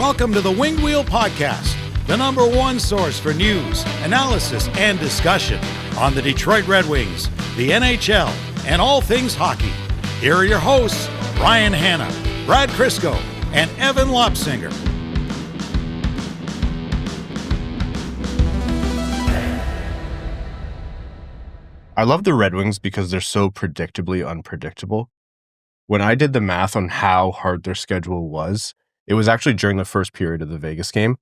Welcome to the Winged Wheel Podcast, the number one source for news, analysis, and discussion on the Detroit Red Wings, the NHL, and all things hockey. Here are your hosts, Ryan Hanna, Brad Crisco, and Evan Lopsinger. I love the Red Wings because they're so predictably unpredictable. When I did the math on how hard their schedule was, it was actually during the first period of the Vegas game.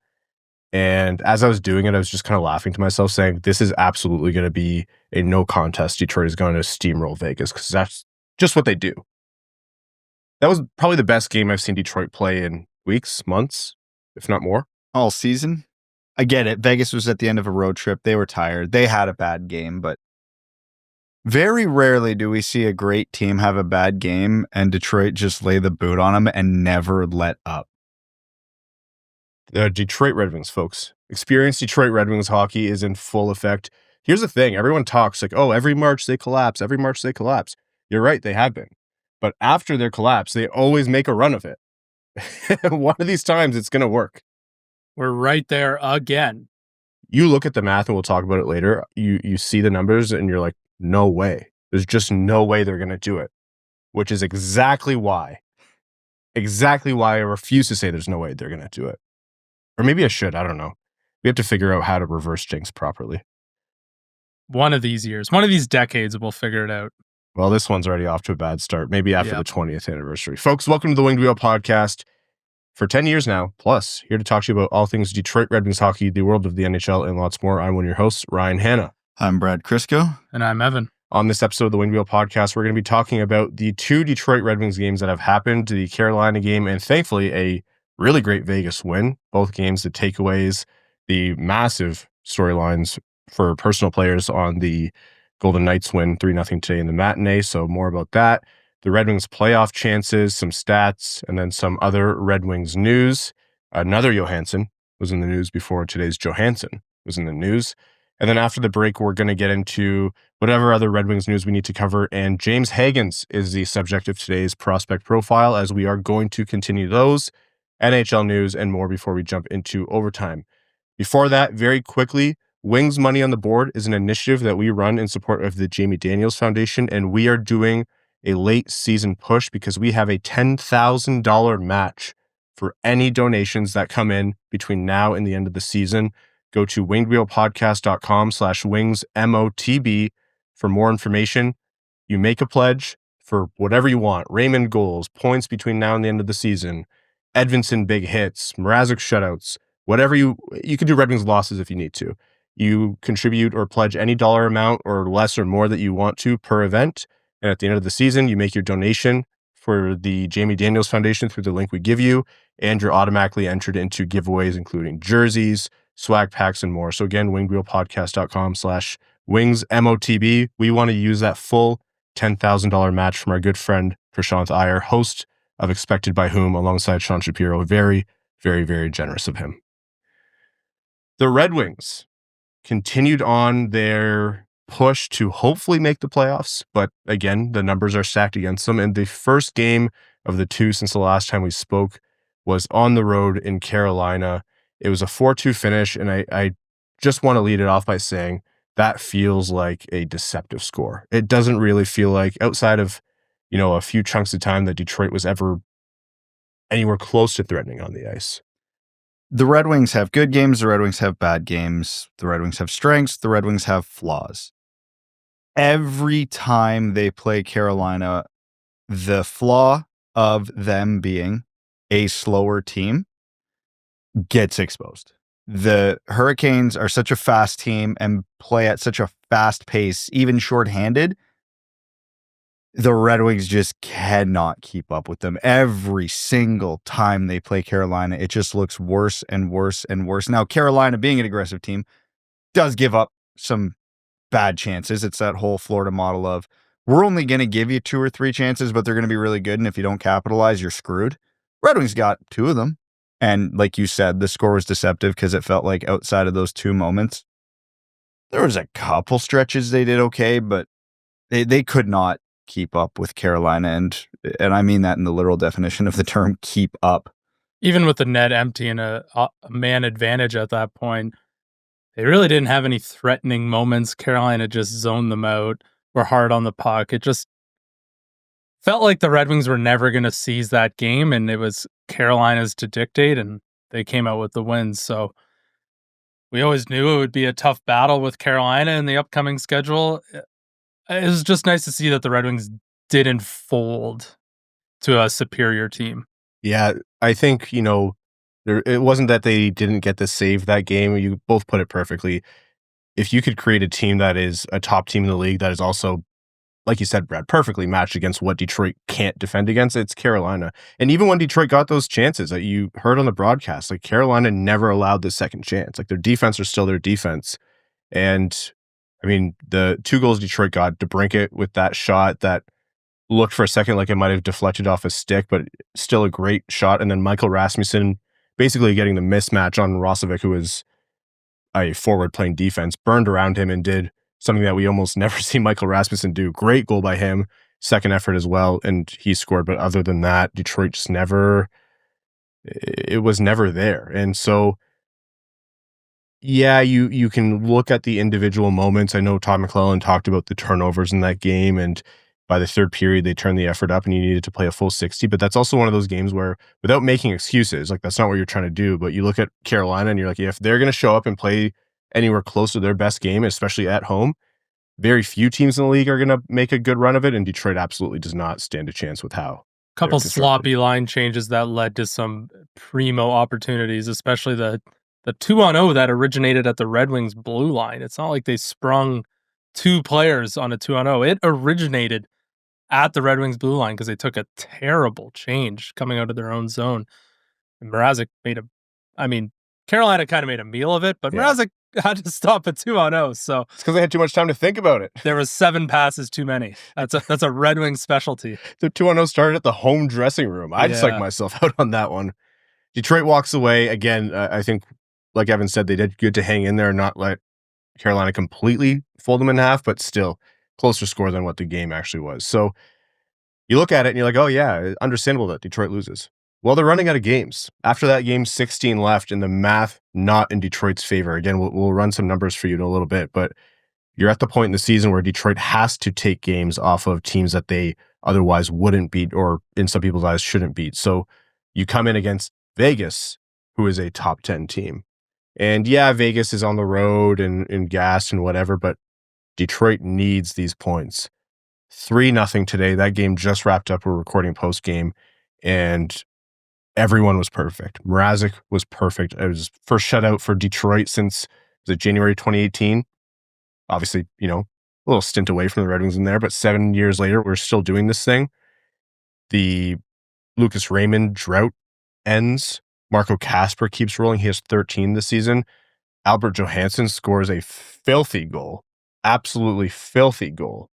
And as I was doing it, I was just kind of laughing to myself saying, this is absolutely going to be a no contest. Detroit is going to steamroll Vegas because that's just what they do. That was probably the best game I've seen Detroit play in weeks, months, if not more. All season. I get it. Vegas was at the end of a road trip. They were tired. They had a bad game, but very rarely do we see a great team have a bad game and Detroit just lay the boot on them and never let up. The Detroit Red Wings, folks. Experienced Detroit Red Wings hockey is in full effect. Here's the thing. Everyone talks like, oh, every March they collapse. Every March they collapse. You're right. They have been. But after their collapse, they always make a run of it. One of these times it's going to work. We're right there again. You look at the math and we'll talk about it later. You see the numbers and you're like, no way. There's just no way they're going to do it, which is exactly why I refuse to say there's no way they're going to do it. Or maybe I should. I don't know. We have to figure out how to reverse jinx properly. One of these years, one of these decades, we'll figure it out. Well, this one's already off to a bad start. Maybe after the 20th anniversary. Folks, welcome to the Winged Wheel Podcast. For 10 years now, plus, here to talk to you about all things Detroit Red Wings hockey, the world of the NHL, and lots more. I'm one of your hosts, Ryan Hanna. I'm Brad Crisco. And I'm Evan. On this episode of the Winged Wheel Podcast, we're going to be talking about the two Detroit Red Wings games that have happened, the Carolina game, and thankfully a really great Vegas win. Both games, the takeaways, the massive storylines for personal players on the Golden Knights win 3-0 today in the matinee. So more about that. The Red Wings playoff chances, some stats, and then some other Red Wings news. Another Johansson was in the news before today's Johansson was in the news. And then after the break, we're going to get into whatever other Red Wings news we need to cover. And James Hagens is the subject of today's prospect profile, as we are going to continue those, NHL news, and more before we jump into overtime. Before that, very quickly, Wings Money on the Board is an initiative that we run in support of the Jamie Daniels Foundation, and we are doing a late season push because we have a $10,000 match for any donations that come in between now and the end of the season. Go to wingedwheelpodcast.com/wingsmotb for more information. You make a pledge for whatever you want. Raymond goals, points between now and the end of the season, Edvinsson big hits, Mrazek shutouts, whatever you can do Red Wings losses if you need to. You contribute or pledge any dollar amount or less or more that you want to per event. And at the end of the season, you make your donation for the Jamie Daniels Foundation through the link we give you, and you're automatically entered into giveaways, including jerseys, swag packs, and more. So again, wingedwheelpodcast.com/wingsmotb. We want to use that full $10,000 match from our good friend, Prashanth Iyer, host of Expected by Whom, alongside Sean Shapiro. Very, very, very generous of him. The Red Wings continued on their push to hopefully make the playoffs, but again, the numbers are stacked against them. And the first game of the two since the last time we spoke was on the road in Carolina. It was a 4-2 finish, and I just want to lead it off by saying that feels like a deceptive score. It doesn't really feel like, outside of, a few chunks of time, that Detroit was ever anywhere close to threatening on the ice. The Red Wings have good games. The Red Wings have bad games. The Red Wings have strengths. The Red Wings have flaws. Every time they play Carolina, the flaw of them being a slower team gets exposed. The Hurricanes are such a fast team and play at such a fast pace, even shorthanded. The Red Wings just cannot keep up with them. Every single time they play Carolina, it just looks worse and worse and worse. Now, Carolina, being an aggressive team, does give up some bad chances. It's that whole Florida model of, we're only going to give you 2 or 3 chances, but they're going to be really good, and if you don't capitalize, you're screwed. Red Wings got 2 of them. And like you said, the score was deceptive because it felt like outside of those 2 moments, there was a couple stretches they did okay, but they could not keep up with Carolina. And I mean that in the literal definition of the term, keep up. Even with the net empty and a man advantage at that point, they really didn't have any threatening moments. Carolina just zoned them out, were hard on the puck. It just felt like the Red Wings were never going to seize that game, and it was Carolina's to dictate, and they came out with the wins. So we always knew it would be a tough battle with Carolina in the upcoming schedule. It was just nice to see that the Red Wings didn't fold to a superior team. Yeah, I think, it wasn't that they didn't get to save that game. You both put it perfectly. If you could create a team that is a top team in the league that is also, like you said, Brad, perfectly matched against what Detroit can't defend against, it's Carolina. And even when Detroit got those chances that you heard on the broadcast, like Carolina never allowed the second chance. Like their defense are still their defense. And I mean, the 2 goals Detroit got, DeBrincat with that shot that looked for a second like it might have deflected off a stick, but still a great shot. And then Michael Rasmussen basically getting the mismatch on Roslovic, who was a forward playing defense, burned around him and did something that we almost never see Michael Rasmussen do. Great goal by him, second effort as well, and he scored. But other than that, Detroit just it was never there. And so, yeah, you can look at the individual moments. I know Todd McLellan talked about the turnovers in that game, and by the third period, they turned the effort up and you needed to play a full 60. But that's also one of those games where, without making excuses, like that's not what you're trying to do, but you look at Carolina and you're like, yeah, if they're going to show up and play anywhere close to their best game, especially at home, very few teams in the league are going to make a good run of it, and Detroit absolutely does not stand a chance with how. Couple sloppy line changes that led to some primo opportunities, especially the 2-on-0 that originated at the Red Wings blue line. It's not like they sprung 2 players on a 2-on-0. It originated at the Red Wings blue line because they took a terrible change coming out of their own zone. And Mrazek Carolina kind of made a meal of it, but Mrazek had to stop a 2-on-0. So it's because they had too much time to think about it. There was 7 passes too many. That's a Red Wings specialty. The 2-on-0 started at the home dressing room. I just psyched myself out on that one. Detroit walks away. Again, I think, like Evan said, they did good to hang in there and not let Carolina completely fold them in half, but still closer score than what the game actually was. So you look at it and you're like, oh yeah, understandable that Detroit loses. Well, they're running out of games. After that game, 16 left, and the math not in Detroit's favor. Again, we'll run some numbers for you in a little bit, but you're at the point in the season where Detroit has to take games off of teams that they otherwise wouldn't beat, or in some people's eyes shouldn't beat. So you come in against Vegas, who is a top 10 team. And yeah, Vegas is on the road and gassed and whatever, but Detroit needs these points. 3-0 today. That game just wrapped up. We're recording post-game, and everyone was perfect. Mrazek was perfect. It was first shutout for Detroit since January 2018. Obviously, a little stint away from the Red Wings in there, but 7 years later, we're still doing this thing. The Lucas Raymond drought ends. Marco Kasper keeps rolling. He has 13 this season. Albert Johansson scores a filthy goal. Absolutely filthy goal.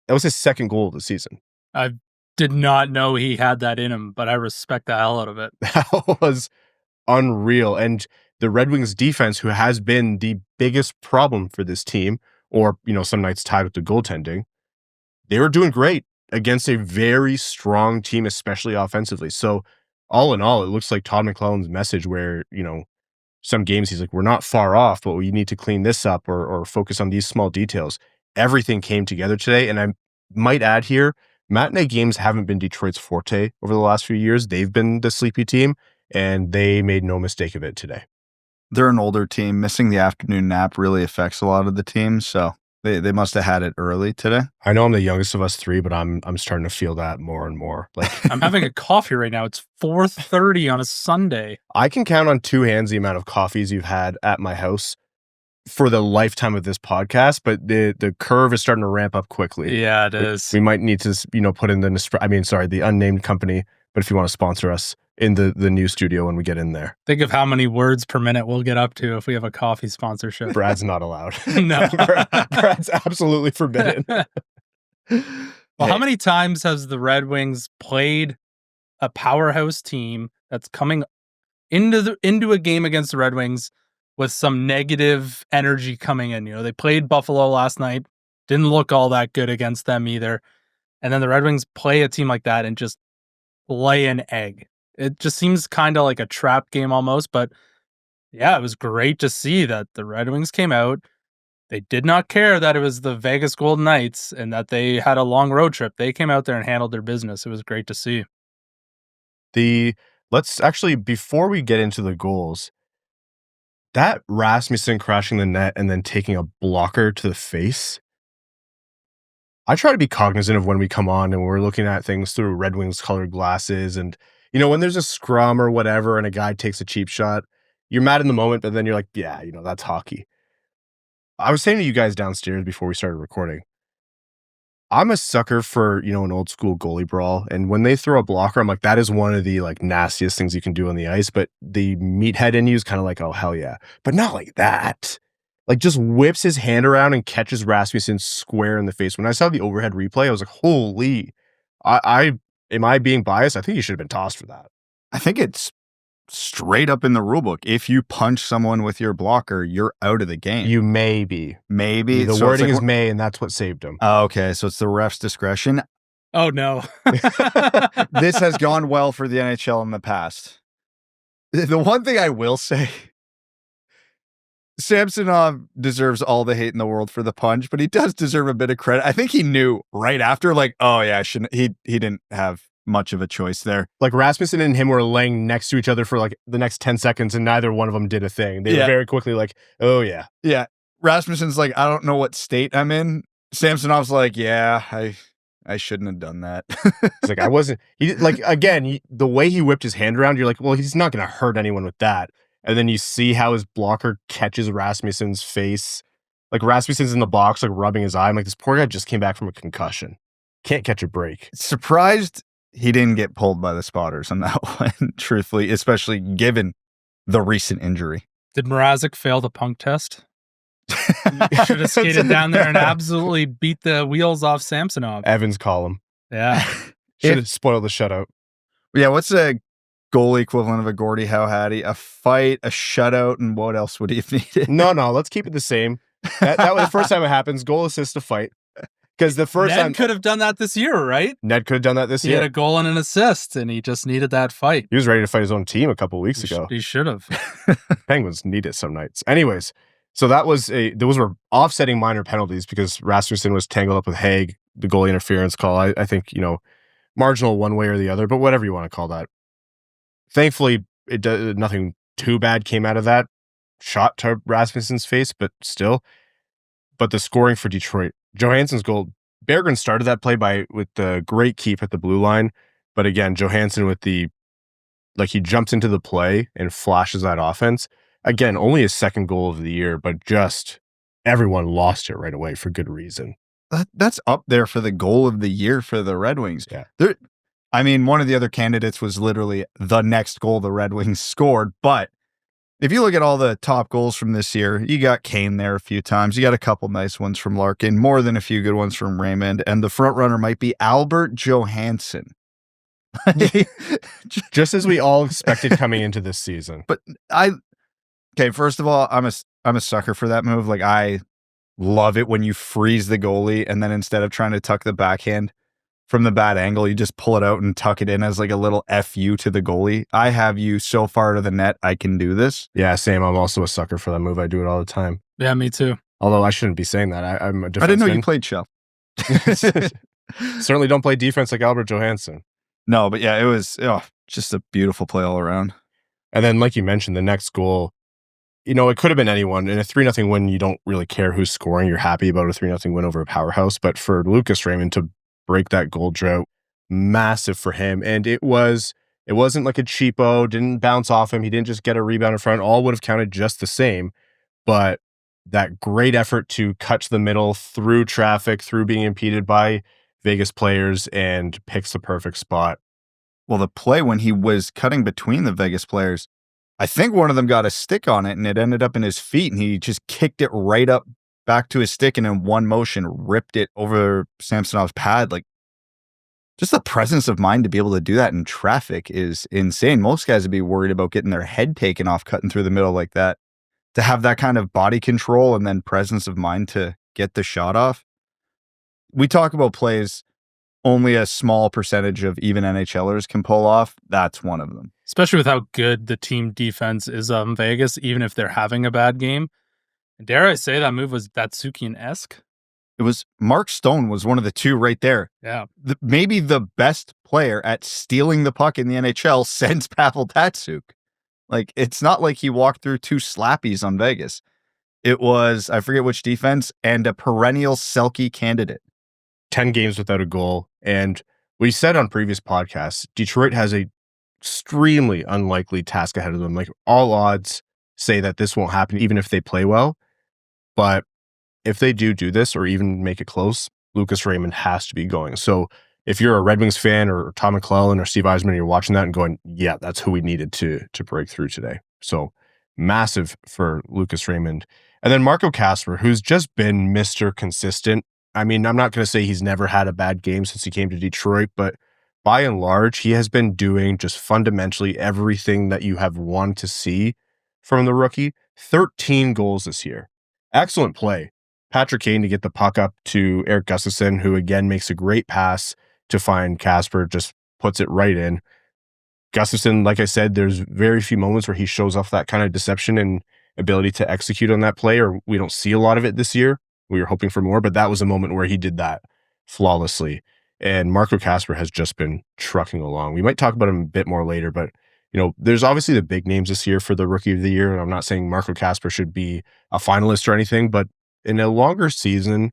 That was his second goal of the season. I did not know he had that in him, but I respect the hell out of it. That was unreal. And the Red Wings defense, who has been the biggest problem for this team, or, some nights tied with the goaltending, they were doing great against a very strong team, especially offensively. So all in all, it looks like Todd McLellan's message where, some games he's like, we're not far off, but we need to clean this up or focus on these small details. Everything came together today. And I might add here, matinee games haven't been Detroit's forte over the last few years. They've been the sleepy team, and they made no mistake of it today. They're an older team. Missing the afternoon nap really affects a lot of the teams, so they must have had it early today. I know I'm the youngest of us 3, but I'm starting to feel that more and more. Like I'm having a coffee right now. It's 4:30 on a Sunday. I can count on 2 hands the amount of coffees you've had at my house for the lifetime of this podcast, but the curve is starting to ramp up quickly. Yeah, it is. We might need to, put in the unnamed company, but if you want to sponsor us in the new studio when we get in there. Think of how many words per minute we'll get up to if we have a coffee sponsorship. Brad's not allowed. No. Brad's absolutely forbidden. How many times has the Red Wings played a powerhouse team that's coming into a game against the Red Wings with some negative energy coming in? They played Buffalo last night, didn't look all that good against them either. And then the Red Wings play a team like that and just lay an egg. It just seems kind of like a trap game almost, but yeah, it was great to see that the Red Wings came out. They did not care that it was the Vegas Golden Knights and that they had a long road trip. They came out there and handled their business. It was great to see. Let's actually, before we get into the goals, that Rasmussen crashing the net and then taking a blocker to the face. I try to be cognizant of when we come on and we're looking at things through Red Wings colored glasses. And, when there's a scrum or whatever and a guy takes a cheap shot, you're mad in the moment, but then you're like, yeah, that's hockey. I was saying to you guys downstairs before we started recording, I'm a sucker for, an old school goalie brawl. And when they throw a blocker, I'm like, that is one of the nastiest things you can do on the ice. But the meathead in you is kind of like, oh, hell yeah. But not like that. Just whips his hand around and catches Rasmussen square in the face. When I saw the overhead replay, I was like, holy, am I being biased? I think he should have been tossed for that. I think it's straight up in the rule book. If you punch someone with your blocker, you're out of the game. You may be. Maybe. The wording is may, and that's what saved him. Oh, okay, so it's the ref's discretion. Oh, no. This has gone well for the NHL in the past. The one thing I will say, Samsonov deserves all the hate in the world for the punch, but he does deserve a bit of credit. I think he knew right after, oh yeah, he didn't have much of a choice there. Rasmussen and him were laying next to each other for the next 10 seconds and neither one of them did a thing. They were very quickly oh yeah. Yeah. Rasmussen's like, I don't know what state I'm in. Samsonov's like, yeah, I shouldn't have done that. He's like, I wasn't, the way he whipped his hand around, you're like, well, he's not going to hurt anyone with that. And then you see how his blocker catches Rasmussen's face. Rasmussen's in the box, rubbing his eye. I'm like, this poor guy just came back from a concussion. Can't catch a break. Surprised he didn't get pulled by the spotters on that one, truthfully, especially given the recent injury. Did Mrazek fail the punk test? Should have skated down there and absolutely beat the wheels off Samsonov. Evans call him. Yeah. Should have spoiled the shutout. Yeah, what's a goal equivalent of a Gordie Howe Hattie? A fight, a shutout, and what else would he have needed? No, let's keep it the same. That was the first time it happens. Goal, assist, a fight. Because the first time could have done that this year, right? Ned could have done that this year. He had a goal and an assist, and he just needed that fight. He was ready to fight his own team a couple of weeks ago. He should have. Penguins need it some nights. Anyways, so those were offsetting minor penalties because Rasmussen was tangled up with Haig, the goalie interference call. I think, marginal one way or the other, but whatever you want to call that. Thankfully, nothing too bad came out of that shot to Rasmussen's face, but still. But the scoring for Detroit, Johansson's goal, Berggren started that play with the great keep at the blue line. But again, Johansson with he jumps into the play and flashes that offense. Again, only his second goal of the year, but just everyone lost it right away for good reason. That's up there for the goal of the year for the Red Wings. Yeah. One of the other candidates was literally the next goal the Red Wings scored. But if you look at all the top goals from this year, you got Kane there a few times. You got a couple nice ones from Larkin, more than a few good ones from Raymond. And the front runner might be Albert Johansson. Just as we all expected coming into this season. But first of all, I'm a sucker for that move. I love it when you freeze the goalie and then instead of trying to tuck the backhand from the bad angle, you just pull it out and tuck it in as a little FU to the goalie. I have you so far to the net, I can do this. Yeah, same. I'm also a sucker for that move. I do it all the time. Yeah, me too. Although I shouldn't be saying that. I'm a defenseman. I didn't know you played shell. Certainly don't play defense like Albert Johansson. No, but yeah, it was just a beautiful play all around. And then, like you mentioned, the next goal, it could have been anyone. In a 3-0 win, you don't really care who's scoring. You're happy about a 3-0 win over a powerhouse. But for Lucas Raymond to break that goal drought, massive for him. And it wasn't a cheapo, didn't bounce off him. He didn't just get a rebound in front. All would have counted just the same. But that great effort to cut to the middle through traffic, through being impeded by Vegas players, and picks the perfect spot. Well, the play when he was cutting between the Vegas players, I think one of them got a stick on it and it ended up in his feet and he just kicked it right up back to his stick and in one motion ripped it over Samsonov's pad. Just the presence of mind to be able to do that in traffic is insane. Most guys would be worried about getting their head taken off cutting through the middle like that. To have that kind of body control and then presence of mind to get the shot off. We talk about plays only a small percentage of even NHLers can pull off. That's one of them. Especially with how good the team defense is in Vegas, even if they're having a bad game. Dare I say that move was Datsyukian-esque? It was Mark Stone was one of the two right there. Yeah. Maybe the best player at stealing the puck in the NHL since Pavel Datsyuk. Like, it's not like he walked through two slappies on Vegas. It was, I forget which defense, and a perennial Selke candidate. 10 games without a goal. And we said on previous podcasts, Detroit has a extremely unlikely task ahead of them. Like, all odds say that this won't happen, even if they play well. But if they do this or even make it close, Lucas Raymond has to be going. So if you're a Red Wings fan or Todd McLellan or Steve Yzerman, you're watching that and going, yeah, that's who we needed to break through today. So massive for Lucas Raymond. And then Marco Kasper, who's just been Mr. Consistent. I mean, I'm not going to say he's never had a bad game since he came to Detroit, but by and large, he has been doing just fundamentally everything that you have wanted to see from the rookie. 13 goals this year. Excellent play. Patrick Kane to get the puck up to Erik Gustafsson, who again makes a great pass to find Kasper, just puts it right in. Gustafsson, like I said, there's very few moments where he shows off that kind of deception and ability to execute on that play, or we don't see a lot of it this year. We were hoping for more, but that was a moment where he did that flawlessly. And Marco Kasper has just been trucking along. We might talk about him a bit more later, but there's obviously the big names this year for the Rookie of the Year, and I'm not saying Marco Kasper should be a finalist or anything, but in a longer season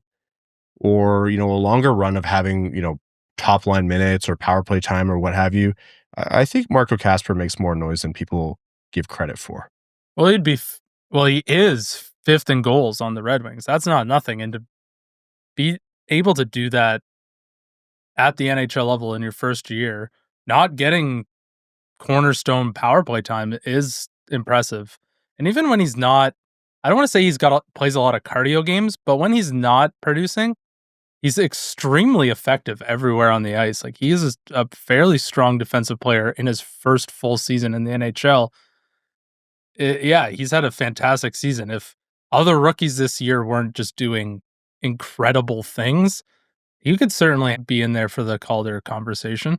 or, a longer run of having, top line minutes or power play time or what have you, I think Marco Kasper makes more noise than people give credit for. Well, he is fifth in goals on the Red Wings. That's not nothing. And to be able to do that at the NHL level in your first year, not getting cornerstone power play time is impressive. And even when he's not, I don't want to say plays a lot of cardio games, but when he's not producing, he's extremely effective everywhere on the ice. Like, he is a fairly strong defensive player in his first full season in the NHL. He's had a fantastic season. If other rookies this year weren't just doing incredible things, he could certainly be in there for the Calder conversation.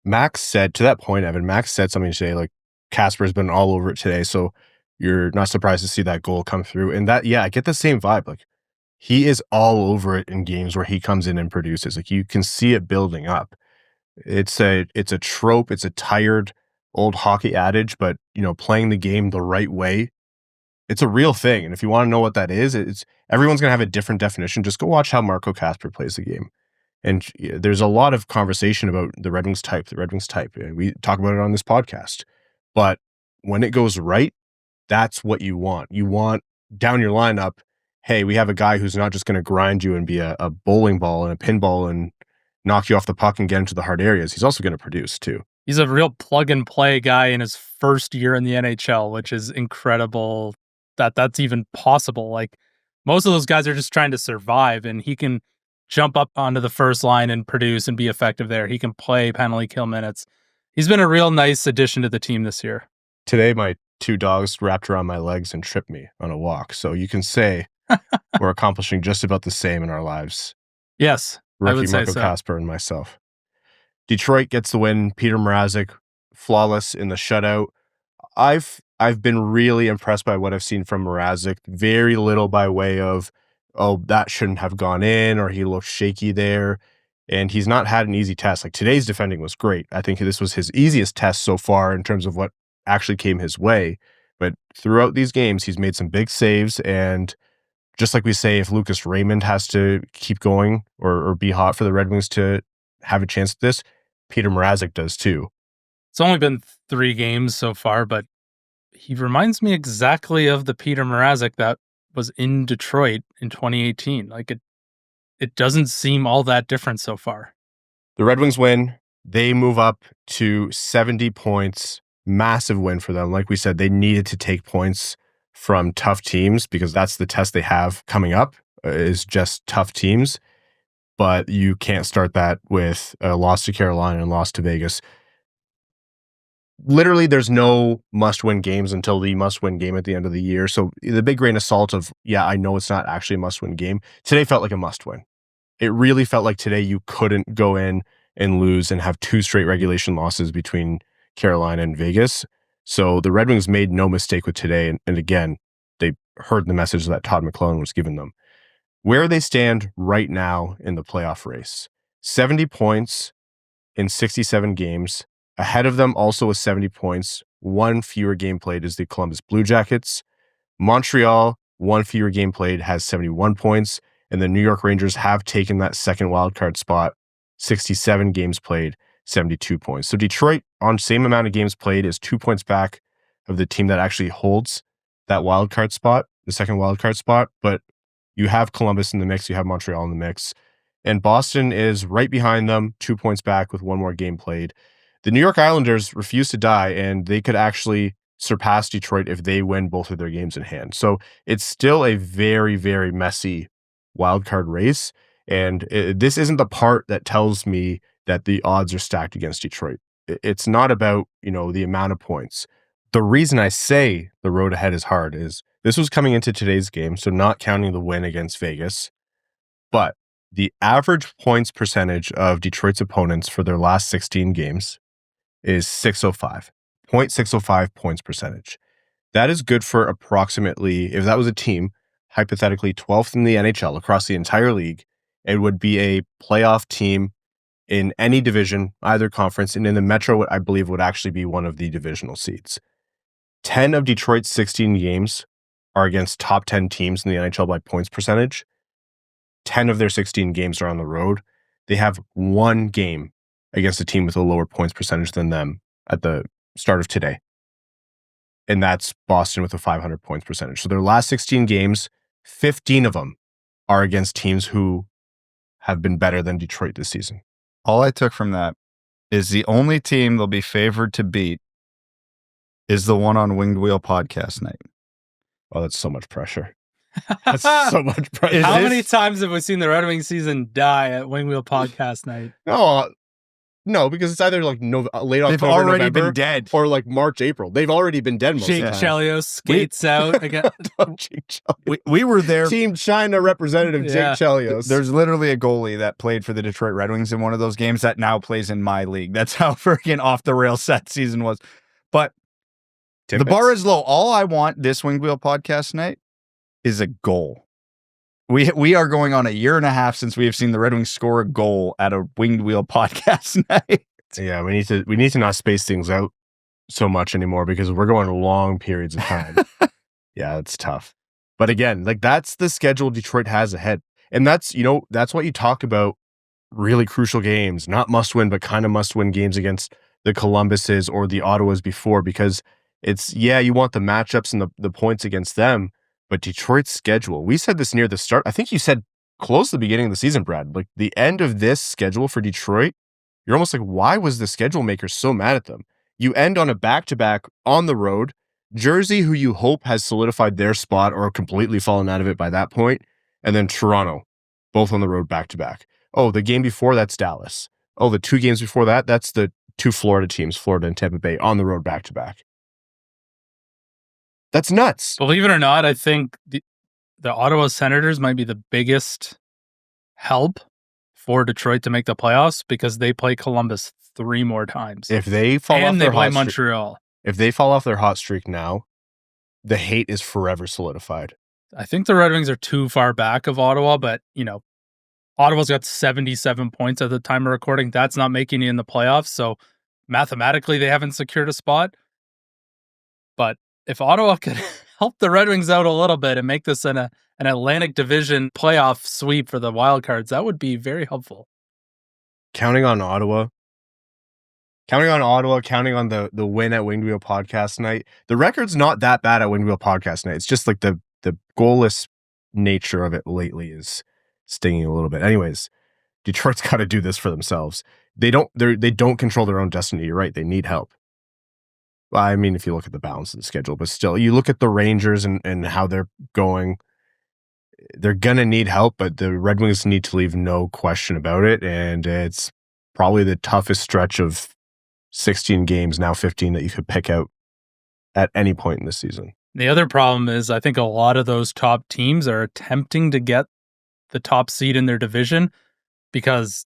Max said, to that point, Evan, Max said something today, like, Kasper's been all over it today, so you're not surprised to see that goal come through. And that, I get the same vibe. Like, he is all over it in games where he comes in and produces. Like, you can see it building up. It's a trope. It's a tired old hockey adage, but, playing the game the right way, it's a real thing. And if you want to know what that is, everyone's going to have a different definition. Just go watch how Marco Kasper plays the game. And there's a lot of conversation about the Red Wings type. We talk about it on this podcast. But when it goes right, that's what you want. You want down your lineup, hey, we have a guy who's not just going to grind you and be a bowling ball and a pinball and knock you off the puck and get into the hard areas. He's also going to produce too. He's a real plug and play guy in his first year in the NHL, which is incredible that that's even possible. Like, most of those guys are just trying to survive, and he can jump up onto the first line and produce and be effective there. He can play penalty kill minutes. He's been a real nice addition to the team this year. Today, my two dogs wrapped around my legs and tripped me on a walk. So you can say we're accomplishing just about the same in our lives. Yes, Rookie I would Marco say so. Kasper and myself. Detroit gets the win. Petr Mrazek, flawless in the shutout. I've been really impressed by what I've seen from Mrazek. Very little by way of, oh, that shouldn't have gone in, or he looked shaky there. And he's not had an easy test. Like, today's defending was great. I think this was his easiest test so far in terms of what actually came his way. But throughout these games, he's made some big saves. And just like we say, if Lucas Raymond has to keep going or be hot for the Red Wings to have a chance at this, Petr Mrazek does too. It's only been 3 games so far, but he reminds me exactly of the Petr Mrazek that was in Detroit in 2018. Like, it doesn't seem all that different so far. The Red Wings win. They move up to 70 points. Massive win for them. Like we said, they needed to take points from tough teams because that's the test they have coming up, is just tough teams. But you can't start that with a loss to Carolina and loss to Vegas. Literally, there's no must-win games until the must-win game at the end of the year. So the big grain of salt of, I know it's not actually a must-win game. Today felt like a must-win. it really felt like today you couldn't go in and lose and have 2 straight regulation losses between Carolina and Vegas. So the Red Wings made no mistake with today. And again, they heard the message that Todd McLellan was giving them. Where they stand right now in the playoff race, 70 points in 67 games. Ahead of them also with 70 points, 1 fewer game played is the Columbus Blue Jackets. Montreal, 1 fewer game played, has 71 points. And the New York Rangers have taken that second wildcard spot, 67 games played, 72 points. So Detroit, on same amount of games played, is 2 points back of the team that actually holds that wildcard spot, the second wildcard spot. But you have Columbus in the mix, you have Montreal in the mix. And Boston is right behind them, 2 points back with 1 more game played. The New York Islanders refuse to die, and they could actually surpass Detroit if they win both of their games in hand. So it's still a very, very messy wildcard race. And this isn't the part that tells me that the odds are stacked against Detroit. It's not about, the amount of points. The reason I say the road ahead is hard is this was coming into today's game, so not counting the win against Vegas, but the average points percentage of Detroit's opponents for their last 16 games is 605, 0.605 points percentage. That is good for approximately, if that was a team, hypothetically 12th in the NHL across the entire league, it would be a playoff team in any division, either conference, and in the Metro, I believe would actually be one of the divisional seeds. 10 of Detroit's 16 games are against top 10 teams in the NHL by points percentage. 10 of their 16 games are on the road. They have 1 game against a team with a lower points percentage than them at the start of today. And that's Boston with a 500 points percentage. So their last 16 games, 15 of them are against teams who have been better than Detroit this season. All I took from that is the only team they'll be favored to beat is the one on Winged Wheel podcast night. Oh, that's so much pressure. That's so much pressure. How many times have we seen the Red Wings season die at Winged Wheel podcast night? No, because it's either like late October, They've already November, been dead. or like March, April. They've already been dead most Jake of the time. Chelios skates out again. We were there. Team China representative Jake Chelios. There's literally a goalie that played for the Detroit Red Wings in one of those games that now plays in my league. That's how freaking off the rails that season was. But the bar is low. All I want this Winged Wheel podcast night is a goal. We are going on a year and a half since we have seen the Red Wings score a goal at a Winged Wheel podcast night. Yeah, we need to not space things out so much anymore because we're going long periods of time. Yeah, it's tough. But again, like that's the schedule Detroit has ahead. And that's what you talk about, really crucial games, not must win, but kind of must win games against the Columbuses or the Ottawas before, because it's, you want the matchups and the points against them. But Detroit's schedule, we said this near the start. I think you said close to the beginning of the season, Brad. Like the end of this schedule for Detroit, you're almost like, why was the schedule maker so mad at them? You end on a back-to-back on the road. Jersey, who you hope has solidified their spot or completely fallen out of it by that point. And then Toronto, both on the road back-to-back. Oh, the game before, that's Dallas. Oh, the 2 games before that, that's the 2 Florida teams, Florida and Tampa Bay, on the road back-to-back. That's nuts. Believe it or not, I think the Ottawa Senators might be the biggest help for Detroit to make the playoffs because they play Columbus 3 more times. If they fall off and their they play hot streak, Montreal. if they fall off their hot streak now, the hate is forever solidified. I think the Red Wings are too far back of Ottawa, but Ottawa's got 77 points at the time of recording. That's not making it in the playoffs, so mathematically they haven't secured a spot. But if Ottawa could help the Red Wings out a little bit and make this an Atlantic Division playoff sweep for the wild cards, that would be very helpful. Counting on Ottawa, counting on the win at Winged Wheel podcast night. The record's not that bad at Winged Wheel podcast night. It's just like the goalless nature of it lately is stinging a little bit. Anyways, Detroit's got to do this for themselves. They don't control their own destiny. You're right. They need help. Well, I mean, if you look at the balance of the schedule, but still, you look at the Rangers and how they're going, they're going to need help, but the Red Wings need to leave no question about it. And it's probably the toughest stretch of 16 games, now 15, that you could pick out at any point in the season. The other problem is I think a lot of those top teams are attempting to get the top seed in their division because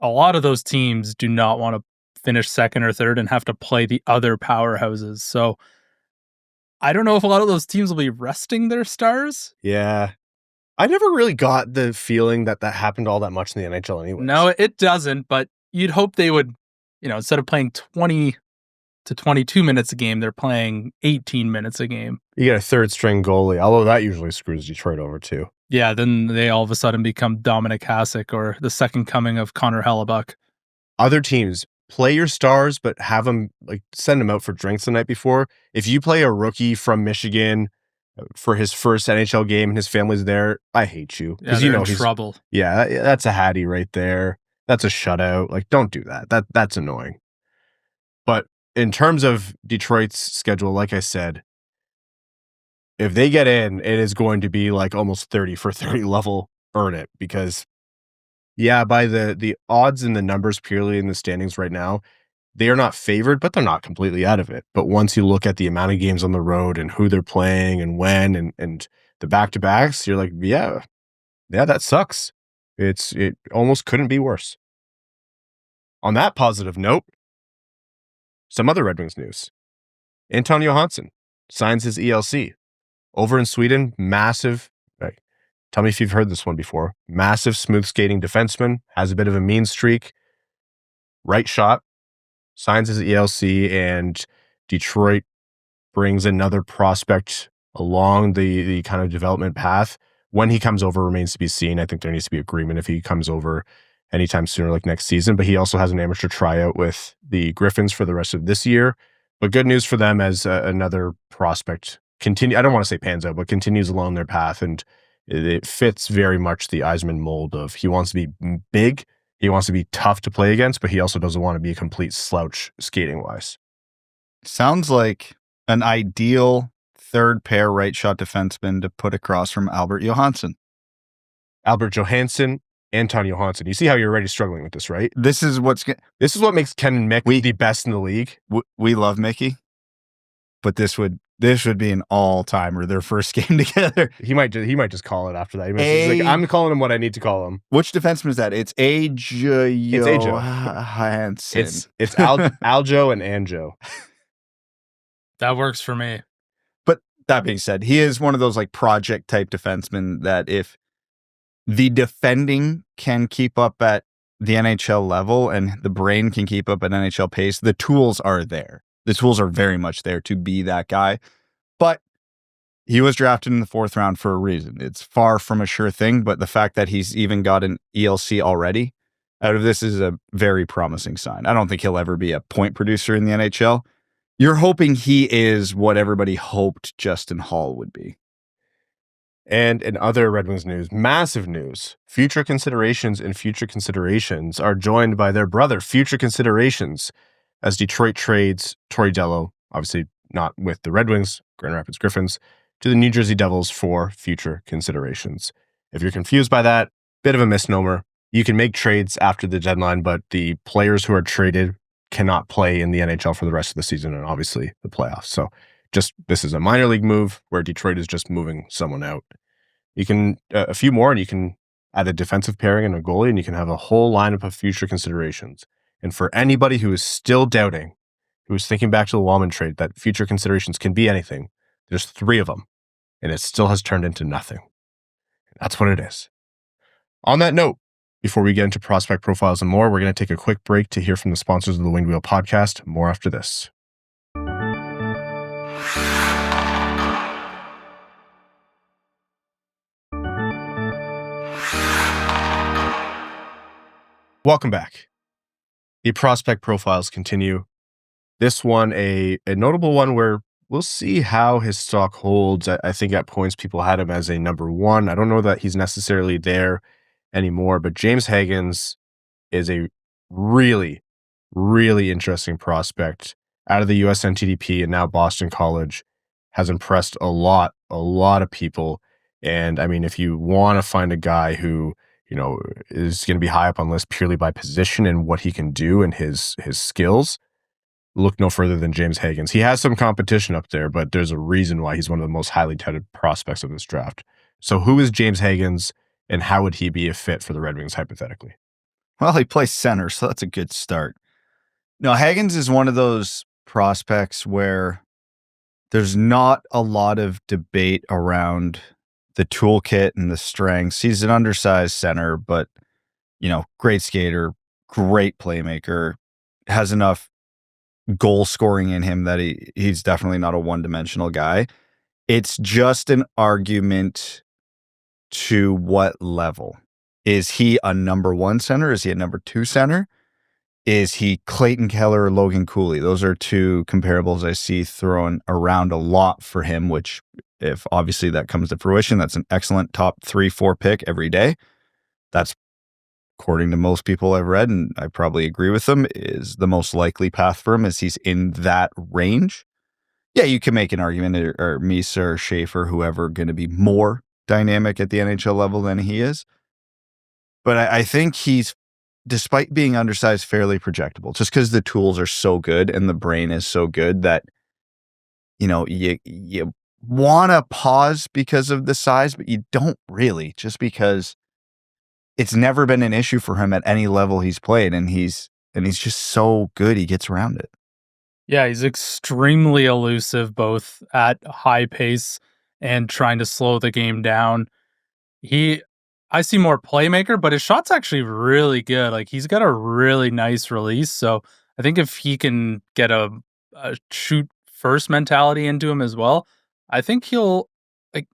a lot of those teams do not want to finish second or third and have to play the other powerhouses. So I don't know if a lot of those teams will be resting their stars. Yeah. I never really got the feeling that happened all that much in the NHL anyway. No, it doesn't, but you'd hope they would, instead of playing 20 to 22 minutes a game, they're playing 18 minutes a game. You get a third string goalie, although that usually screws Detroit over too. Yeah, then they all of a sudden become Dominic Hasek or the second coming of Connor Hellebuck. Other teams, play your stars, but have them, send them out for drinks the night before. If you play a rookie from Michigan for his first NHL game and his family's there, I hate you. Yeah, they're in trouble. Yeah, that's a Hattie right there. That's a shutout. Don't do that. That's annoying. But in terms of Detroit's schedule, like I said, if they get in, it is going to be almost 30 for 30 level earn it, because by the odds and the numbers purely in the standings right now, they are not favored, but they're not completely out of it. But once you look at the amount of games on the road and who they're playing and when and the back-to-backs, you're like, yeah, that sucks. It almost couldn't be worse. On that positive note, some other Red Wings news. Anton Johansson signs his ELC. Over in Sweden, massive, tell me if you've heard this one before, massive smooth skating defenseman, has a bit of a mean streak, right shot, signs his ELC, and Detroit brings another prospect along the kind of development path. When he comes over remains to be seen. I think there needs to be agreement if he comes over anytime sooner, next season. But he also has an amateur tryout with the Griffins for the rest of this year. But good news for them as another prospect I don't want to say pans out, but continues along their path. And it fits very much the Eisman mold of he wants to be big, he wants to be tough to play against, but he also doesn't want to be a complete slouch skating-wise. Sounds like an ideal third pair right shot defenseman to put across from Albert Johansson. Albert Johansson, Anton Johansson. You see how you're already struggling with this, right? This is what makes Ken and Mick the best in the league. We love Mickey, but this would be an all-timer, their first game together. He might just call it after that. He's like, I'm calling him what I need to call him. Which defenseman is that? It's Johansson. It's Aljo and Anjo. That works for me. But that being said, he is one of those project type defensemen that if the defending can keep up at the NHL level and the brain can keep up at NHL pace, the tools are there. The tools are very much there to be that guy. But he was drafted in the 4th round for a reason. It's far from a sure thing, but the fact that he's even got an ELC already out of this is a very promising sign. I don't think he'll ever be a point producer in the NHL. You're hoping he is what everybody hoped Justin Hall would be. And in other Red Wings news, massive news, Future Considerations and Future Considerations are joined by their brother, Future Considerations, as Detroit trades Tori Dello, obviously not with the Red Wings, Grand Rapids Griffins, to the New Jersey Devils for Future Considerations. If you're confused by that, bit of a misnomer. You can make trades after the deadline, but the players who are traded cannot play in the NHL for the rest of the season and obviously the playoffs. So this is a minor league move where Detroit is just moving someone out. You can, a few more, and you can add a defensive pairing and a goalie, and you can have a whole lineup of Future Considerations. And for anybody who is still doubting, who is thinking back to the Wallman trade, that Future Considerations can be anything, there's 3 of them, and it still has turned into nothing. That's what it is. On that note, before we get into prospect profiles and more, we're going to take a quick break to hear from the sponsors of the Winged Wheel podcast. More after this. Welcome back. The prospect profiles continue. This one, a notable one where we'll see how his stock holds. I think at points people had him as a number 1. I don't know that he's necessarily there anymore, but James Hagens is a really, really interesting prospect out of the USNTDP and now Boston College. Has impressed a lot of people. And I mean, if you want to find a guy who is going to be high up on lists purely by position and what he can do and his skills, look no further than James Hagens. He has some competition up there, but there's a reason why he's one of the most highly touted prospects of this draft. So who is James Hagens and how would he be a fit for the Red Wings hypothetically? Well, he plays center, so that's a good start. No, Hagens is one of those prospects where there's not a lot of debate around the toolkit and the strengths. He's an undersized center, but, great skater, great playmaker, has enough goal scoring in him that he's definitely not a one-dimensional guy. It's just an argument to what level. Is he a number 1 center? Is he a number 2 center? Is he Clayton Keller or Logan Cooley? Those are two comparables I see thrown around a lot for him, which if obviously that comes to fruition, that's an excellent top 3-4 pick every day. That's, according to most people I've read, and I probably agree with them, is the most likely path for him as he's in that range. Yeah, you can make an argument, or Misa or Schaefer, whoever, going to be more dynamic at the NHL level than he is. But I think he's, despite being undersized, fairly projectable, just because the tools are so good and the brain is so good that, you want to pause because of the size, but you don't really, just because it's never been an issue for him at any level he's played, and he's just so good, he gets around it. Yeah, he's extremely elusive, both at high pace and trying to slow the game down. I see more playmaker, but his shot's actually really good. Like, he's got a really nice release. So I think if he can get a shoot first mentality into him as well, I think he'll, like,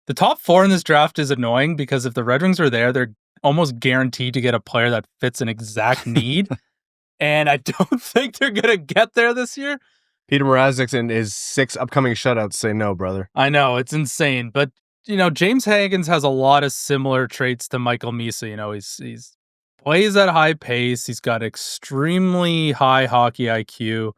the top 4 in this draft is annoying because if the Red Wings are there, they're almost guaranteed to get a player that fits an exact need. And I don't think they're going to get there this year. Petr Mrazek and his 6 upcoming shutouts say no, brother. I know, it's insane. But, James Hagens has a lot of similar traits to Michael Misa. He's plays at high pace. He's got extremely high hockey IQ.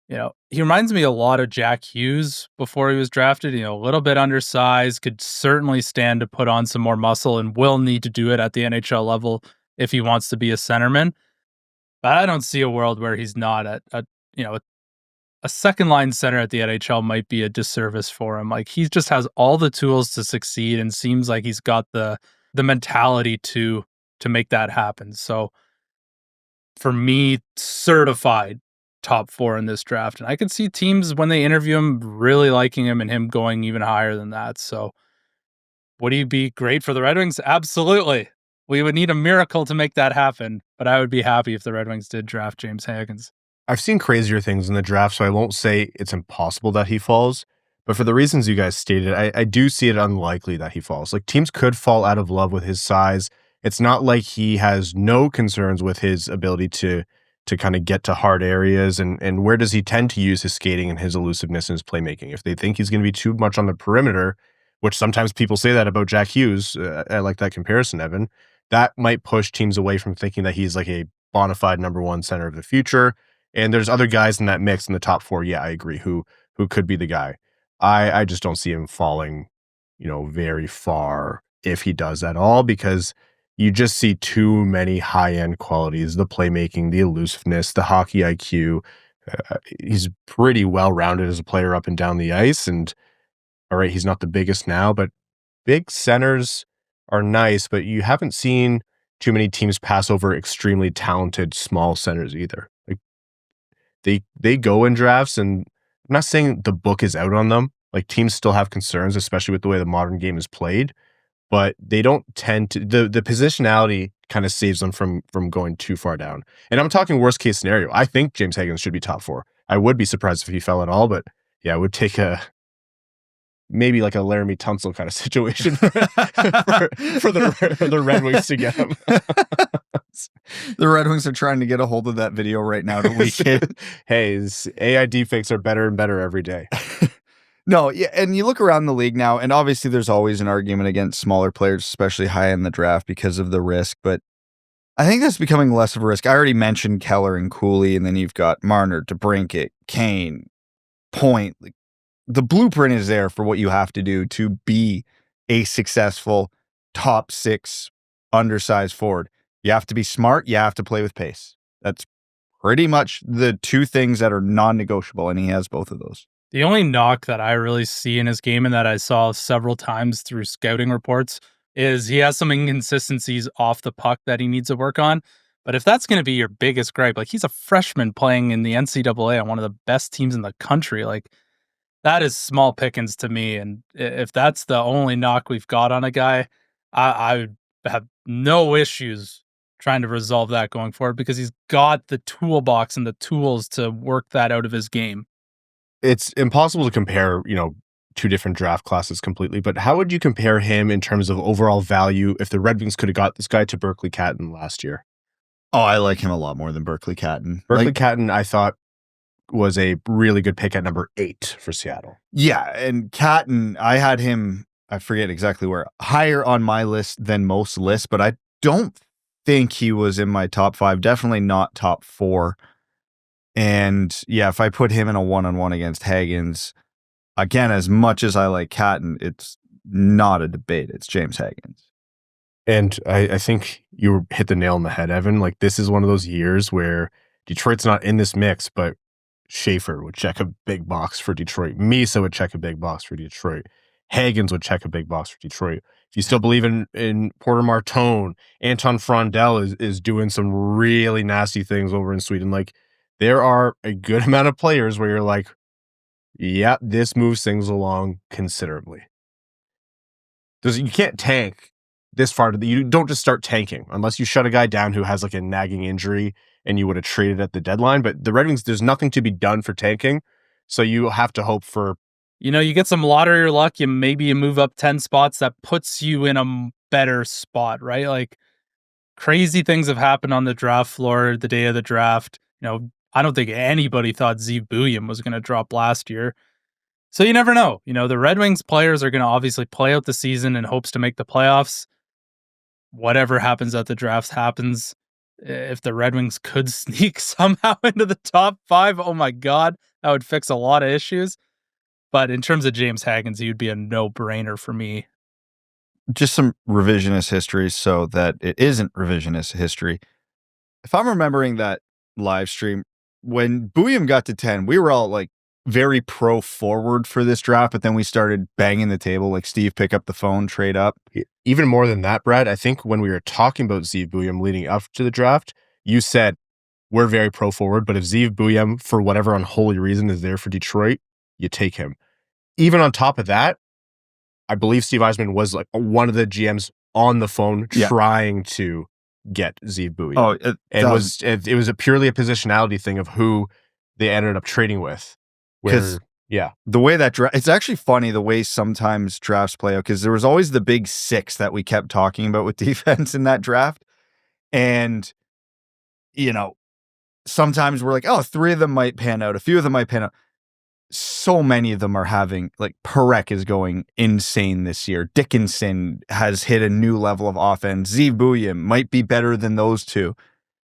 He reminds me a lot of Jack Hughes before he was drafted. A little bit undersized, could certainly stand to put on some more muscle and will need to do it at the NHL level if he wants to be a centerman. But I don't see a world where he's not a second line center at the NHL might be a disservice for him. Like, he just has all the tools to succeed and seems like he's got the mentality to make that happen. So for me, certified top 4 in this draft. And I could see teams, when they interview him, really liking him and him going even higher than that. So would he be great for the Red Wings? Absolutely. We would need a miracle to make that happen, but I would be happy if the Red Wings did draft James Hagens. I've seen crazier things in the draft, so I won't say it's impossible that he falls. But for the reasons you guys stated, I do see it unlikely that he falls. Like, teams could fall out of love with his size. It's not like he has no concerns with his ability to kind of get to hard areas. And where does he tend to use his skating and his elusiveness and his playmaking? If they think he's going to be too much on the perimeter, which sometimes people say that about Jack Hughes, I like that comparison, Evan, that might push teams away from thinking that he's like a bona fide number 1 center of the future. And there's other guys in that mix in the top 4. Yeah, I agree. Who could be the guy? I just don't see him falling, very far if he does at all, because you just see too many high-end qualities: the playmaking, the elusiveness, the hockey IQ. He's pretty well-rounded as a player up and down the ice. And all right, he's not the biggest now, but big centers are nice, but you haven't seen too many teams pass over extremely talented small centers either. Like, they go in drafts, and I'm not saying the book is out on them. Like, teams still have concerns, especially with the way the modern game is played, but they don't tend to, the positionality kind of saves them from going too far down. And I'm talking worst case scenario. I think James Hagens should be top 4. I would be surprised if he fell at all, but yeah, it would take maybe like a Laramie Tunsil kind of situation for the Red Wings to get him. The Red Wings are trying to get a hold of that video right now to leak it. Hey, AI deepfakes are better and better every day. No, yeah, and you look around the league now, and obviously there's always an argument against smaller players, especially high in the draft, because of the risk, but I think that's becoming less of a risk. I already mentioned Keller and Cooley, and then you've got Marner, DeBrincat, Kane, Point. Like, the blueprint is there for what you have to do to be a successful top 6 undersized forward. You have to be smart. You have to play with pace. That's pretty much the 2 things that are non-negotiable, and he has both of those. The only knock that I really see in his game, and that I saw several times through scouting reports, is he has some inconsistencies off the puck that he needs to work on. But if that's going to be your biggest gripe, like he's a freshman playing in the NCAA on one of the best teams in the country, like that is small pickings to me. And if that's the only knock we've got on a guy, I have no issues trying to resolve that going forward because he's got the toolbox and the tools to work that out of his game. It's impossible to compare, two different draft classes completely, but how would you compare him in terms of overall value if the Red Wings could have got this guy to Berkeley Catton last year? Oh, I like him a lot more than Berkeley Catton. Berkeley Catton, I thought, was a really good pick at number 8 for Seattle. Yeah, and Catton, I had him, I forget exactly where, higher on my list than most lists, but I don't think he was in my top 5, definitely not top 4. And yeah, if I put him in a one-on-one against Hagens, again, as much as I like Catton, it's not a debate. It's James Hagens. And I think you hit the nail on the head, Evan. Like, this is one of those years where Detroit's not in this mix, but Schaefer would check a big box for Detroit. Misa would check a big box for Detroit. Hagens would check a big box for Detroit. If you still believe in Porter Martone, Anton Frondell is doing some really nasty things over in Sweden. Like, there are a good amount of players where you're like, yeah, this moves things along considerably. You can't tank this far. You don't just start tanking unless you shut a guy down who has like a nagging injury and you would have traded at the deadline. But the Red Wings, there's nothing to be done for tanking. So you have to hope for... you get some lottery luck. Maybe you move up 10 spots. That puts you in a better spot, right? Like, crazy things have happened on the draft floor the day of the draft. I don't think anybody thought Zeev Buium was going to drop last year. So you never know. The Red Wings players are going to obviously play out the season in hopes to make the playoffs. Whatever happens at the drafts happens. If the Red Wings could sneak somehow into the top 5, oh my God, that would fix a lot of issues. But in terms of James Hagens, he would be a no-brainer for me. Just some revisionist history so that it isn't revisionist history. If I'm remembering that live stream, when Buium got to 10, we were all like very pro forward for this draft, but then we started banging the table, like Steve, pick up the phone, trade up. Even more than that, Brad, I think when we were talking about Zeev Buium leading up to the draft, you said, we're very pro forward, but if Zeev Buium, for whatever unholy reason, is there for Detroit, you take him. Even on top of that, I believe Steve Eisman was like one of the GMs on the phone trying to get Zeev Buium. Oh, it was purely a positionality thing of who they ended up trading with. Because the way that it's actually funny the way sometimes drafts play out, because there was always the big 6 that we kept talking about with defense in that draft. And, sometimes we're like, oh, 3 of them might pan out. A few of them might pan out. So many of them are having, like, Parekh is going insane this year. Dickinson has hit a new level of offense. Zeev Buium might be better than those 2.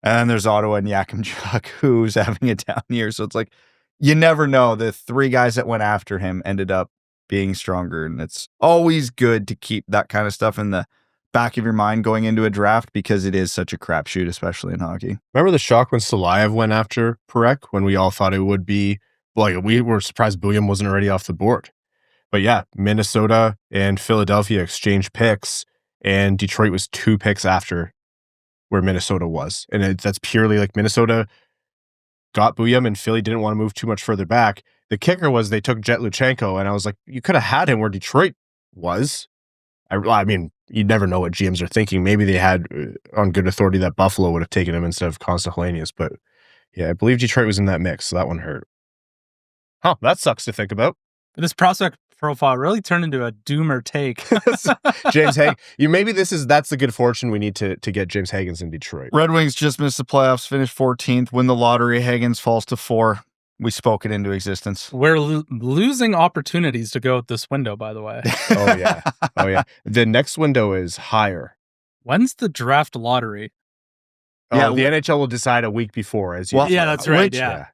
And then there's Ottawa and Yakimchuk, who's having a down year. So it's like, you never know. The 3 guys that went after him ended up being stronger. And it's always good to keep that kind of stuff in the back of your mind going into a draft because it is such a crapshoot, especially in hockey. Remember the shock when Salayev went after Parekh when we all thought it would be, like, we were surprised Buium wasn't already off the board. But yeah, Minnesota and Philadelphia exchanged picks, and Detroit was 2 picks after where Minnesota was. And that's purely like Minnesota got Buium and Philly didn't want to move too much further back. The kicker was they took Jet Luchenko, and I was like, you could have had him where Detroit was. I mean, you never know what GMs are thinking. Maybe they had on good authority that Buffalo would have taken him instead of Konstantinos. But yeah, I believe Detroit was in that mix, so that one hurt. Huh, that sucks to think about. This prospect profile really turned into a doomer take. James Hagens. That's the good fortune we need to get James Hagens in Detroit. Red Wings just missed the playoffs, finished 14th, win the lottery. Hagens falls to 4. We spoke it into existence. We're losing opportunities to go out this window, by the way. Oh, yeah. The next window is higher. When's the draft lottery? Yeah, the NHL will decide a week before. That's right. Yeah.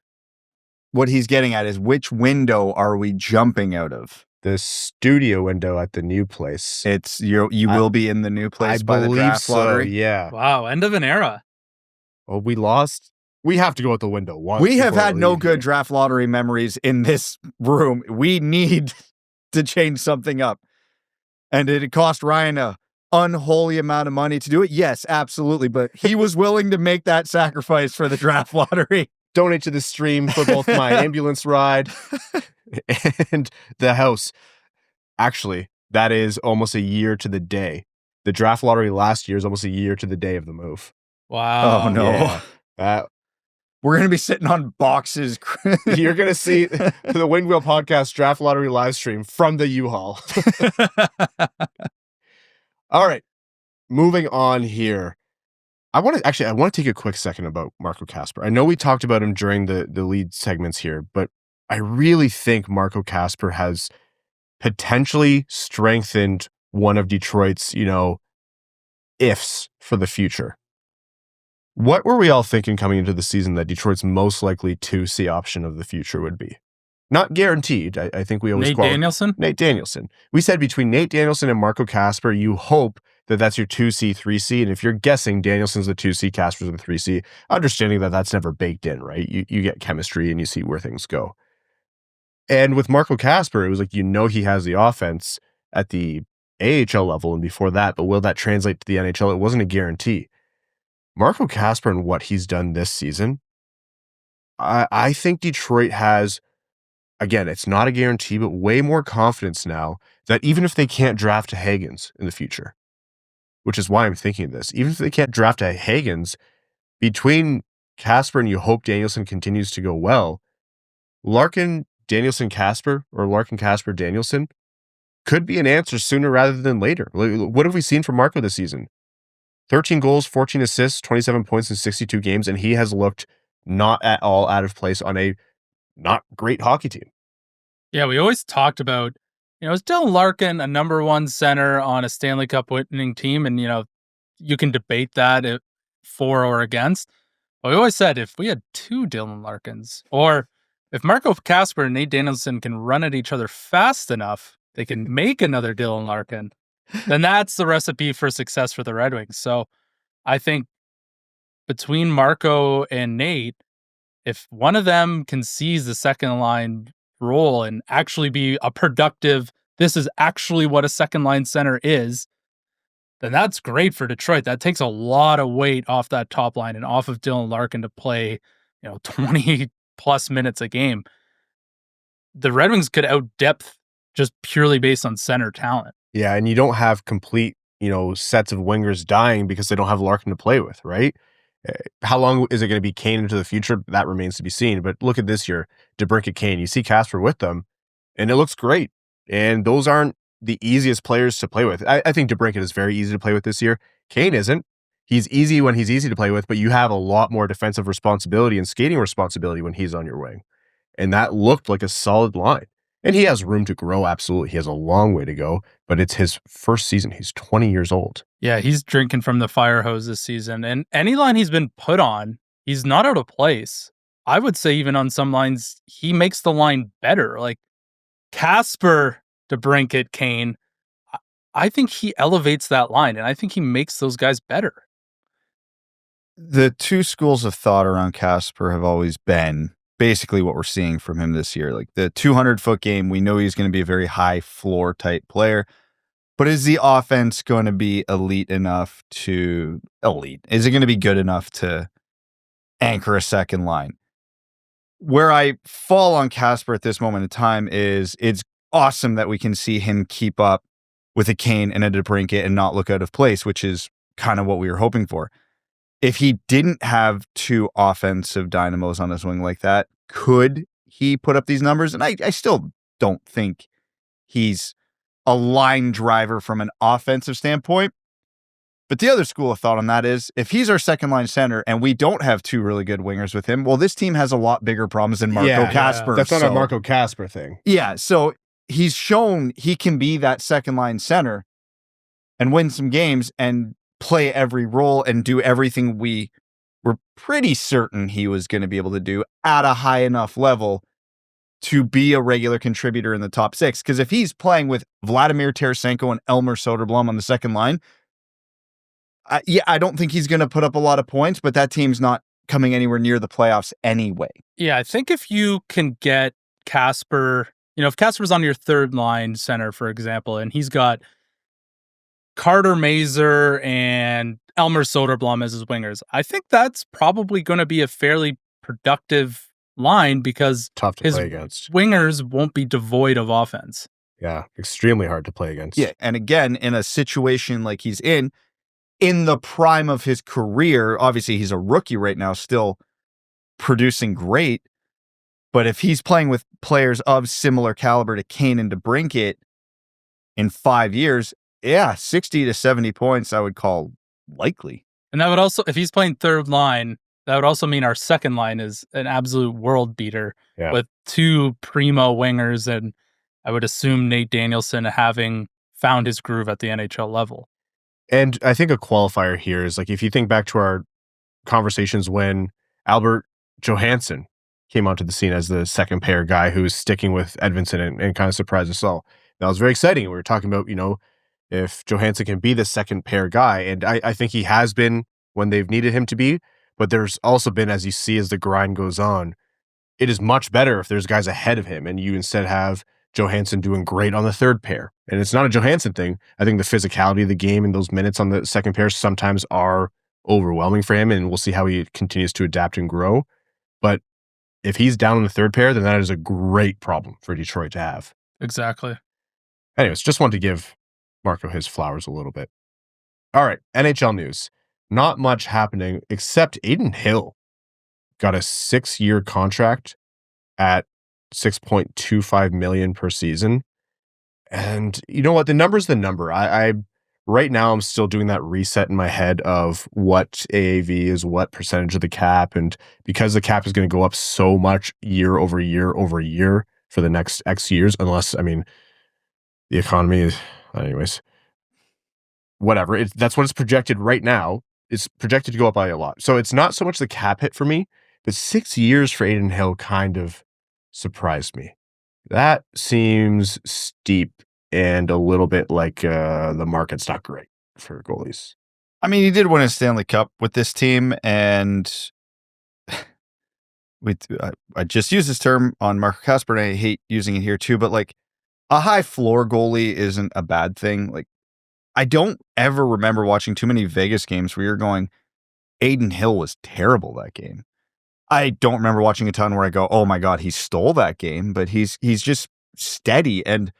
What he's getting at is which window are we jumping out of? The studio window at the new place. It's you will be in the new place by the draft lottery. Yeah. Wow, end of an era. Oh, we lost. We have to go out the window once. We have had no good draft lottery memories in this room. We need to change something up. And it cost Ryan a unholy amount of money to do it? Yes, absolutely. But he was willing to make that sacrifice for the draft lottery. Donate to the stream for both my ambulance ride and the house. Actually, that is almost a year to the day. The draft lottery last year is almost a year to the day of the move. Wow. Oh, no. Yeah. We're going to be sitting on boxes. You're going to see the Wing Wheel Podcast draft lottery live stream from the U-Haul. All right. Moving on here. I want to take a quick second about Marco Kasper. I know we talked about him during the lead segments here, but I really think Marco Kasper has potentially strengthened one of Detroit's, ifs for the future. What were we all thinking coming into the season that Detroit's most likely 2C option of the future would be? Not guaranteed. I think we always Nate Danielson? Nate Danielson. We said between Nate Danielson and Marco Kasper, you hope that that's your 2C, 3C. And if you're guessing Danielson's the 2C, Kasper's the 3C, understanding that that's never baked in, right? You get chemistry and you see where things go. And with Marco Kasper, it was like, he has the offense at the AHL level and before that, but will that translate to the NHL? It wasn't a guarantee. Marco Kasper and what he's done this season, I think Detroit has, again, it's not a guarantee, but way more confidence now that even if they can't draft a Hagens in the future, which is why I'm thinking of this, even if they can't draft a Hagens, between Kasper and you hope Danielson continues to go well, Larkin, Danielson, Kasper, or Larkin, Kasper, Danielson could be an answer sooner rather than later. What have we seen from Marco this season? 13 goals, 14 assists, 27 points in 62 games, and he has looked not at all out of place on a not great hockey team. Yeah, we always talked about, is Dylan Larkin a number one center on a Stanley Cup winning team? And, you can debate that for or against. But we always said if we had two Dylan Larkins, or if Marco Kasper and Nate Danielson can run at each other fast enough, they can make another Dylan Larkin, then that's the recipe for success for the Red Wings. So I think between Marco and Nate, if one of them can seize the second line role and actually be a productive, this is actually what a second line center is, then that's great for Detroit. That takes a lot of weight off that top line and off of Dylan Larkin to play, 20 plus minutes a game. The Red Wings could out depth just purely based on center talent. Yeah, and you don't have complete, sets of wingers dying because they don't have Larkin to play with, right? How long is it going to be Kane into the future? That remains to be seen. But look at this year, DeBrincat, Kane. You see Kasper with them, and it looks great. And those aren't the easiest players to play with. I think DeBrincat is very easy to play with this year. Kane isn't. He's easy when he's easy to play with, but you have a lot more defensive responsibility and skating responsibility when he's on your wing. And that looked like a solid line. And he has room to grow, absolutely. He has a long way to go, but it's his first season. He's 20 years old. Yeah, he's drinking from the fire hose this season. And any line he's been put on, he's not out of place. I would say even on some lines, he makes the line better. Like Kasper, DeBrincat, Kane, I think he elevates that line, and I think he makes those guys better. The two schools of thought around Kasper have always been basically what we're seeing from him this year. Like the 200-foot game, we know he's going to be a very high floor type player, but is the offense going to be elite? Is it going to be good enough to anchor a second line? Where I fall on Kasper at this moment in time is it's awesome that we can see him keep up with a Kane and a DeBrincat and not look out of place, which is kind of what we were hoping for. If he didn't have two offensive dynamos on his wing like that, could he put up these numbers? And I still don't think he's a line driver from an offensive standpoint. But the other school of thought on that is if he's our second line center and we don't have two really good wingers with him, well, this team has a lot bigger problems than Marco Kasper. That's not a Marco Kasper thing. Yeah. So he's shown he can be that second line center and win some games and play every role and do everything we were pretty certain he was going to be able to do at a high enough level to be a regular contributor in the top six. Because if he's playing with Vladimir Tarasenko and Elmer Soderblom on the second line, I don't think he's going to put up a lot of points, but that team's not coming anywhere near the playoffs anyway. Yeah, I think if you can get Kasper, if Kasper's on your third line center, for example, and he's got Carter Mazur and Elmer Soderblom as his wingers. I think that's probably going to be a fairly productive line because Tough to his play against. wingers won't be devoid of offense. Yeah, extremely hard to play against. Yeah, and again, in a situation like he's in the prime of his career, obviously he's a rookie right now, still producing great. But if he's playing with players of similar caliber to Kane and DeBrincat in 5 years, 60 to 70 points I would call likely. And that would also, if he's playing third line, that would also mean our second line is an absolute world beater with two primo wingers, and I would assume Nate Danielson having found his groove at the NHL level. And I think a qualifier here is, like, if you think back to our conversations when Albert Johansson came onto the scene as the second pair guy who was sticking with Edvinsson and kind of surprised us all. That was very exciting. We were talking about, if Johansson can be the second pair guy, and I think he has been when they've needed him to be, but there's also been, as you see as the grind goes on, it is much better if there's guys ahead of him and you instead have Johansson doing great on the third pair. And it's not a Johansson thing. I think the physicality of the game and those minutes on the second pair sometimes are overwhelming for him, and we'll see how he continues to adapt and grow. But if he's down in the third pair, then that is a great problem for Detroit to have. Exactly. Anyways, just wanted to give Marco his flowers a little bit. All right, NHL news. Not much happening except Adin Hill got a 6-year contract at $6.25 million per season. And you know what? The number's the number. I right now I'm still doing that reset in my head of what AAV is, what percentage of the cap, and because the cap is going to go up so much year over year over year for the next X years, unless, the economy is, anyways, whatever. That's what it's projected right now. It's projected to go up by a lot. So it's not so much the cap hit for me, but 6 years for Adin Hill kind of surprised me. That seems steep and a little bit like the market's not great for goalies. He did win a Stanley Cup with this team, and I just use this term on Marco Kasper, and I hate using it here too, but like a high floor goalie isn't a bad thing. Like, I don't ever remember watching too many Vegas games where you're going, Adin Hill was terrible that game. I don't remember watching a ton where I go, oh my God, he stole that game, but he's just steady. And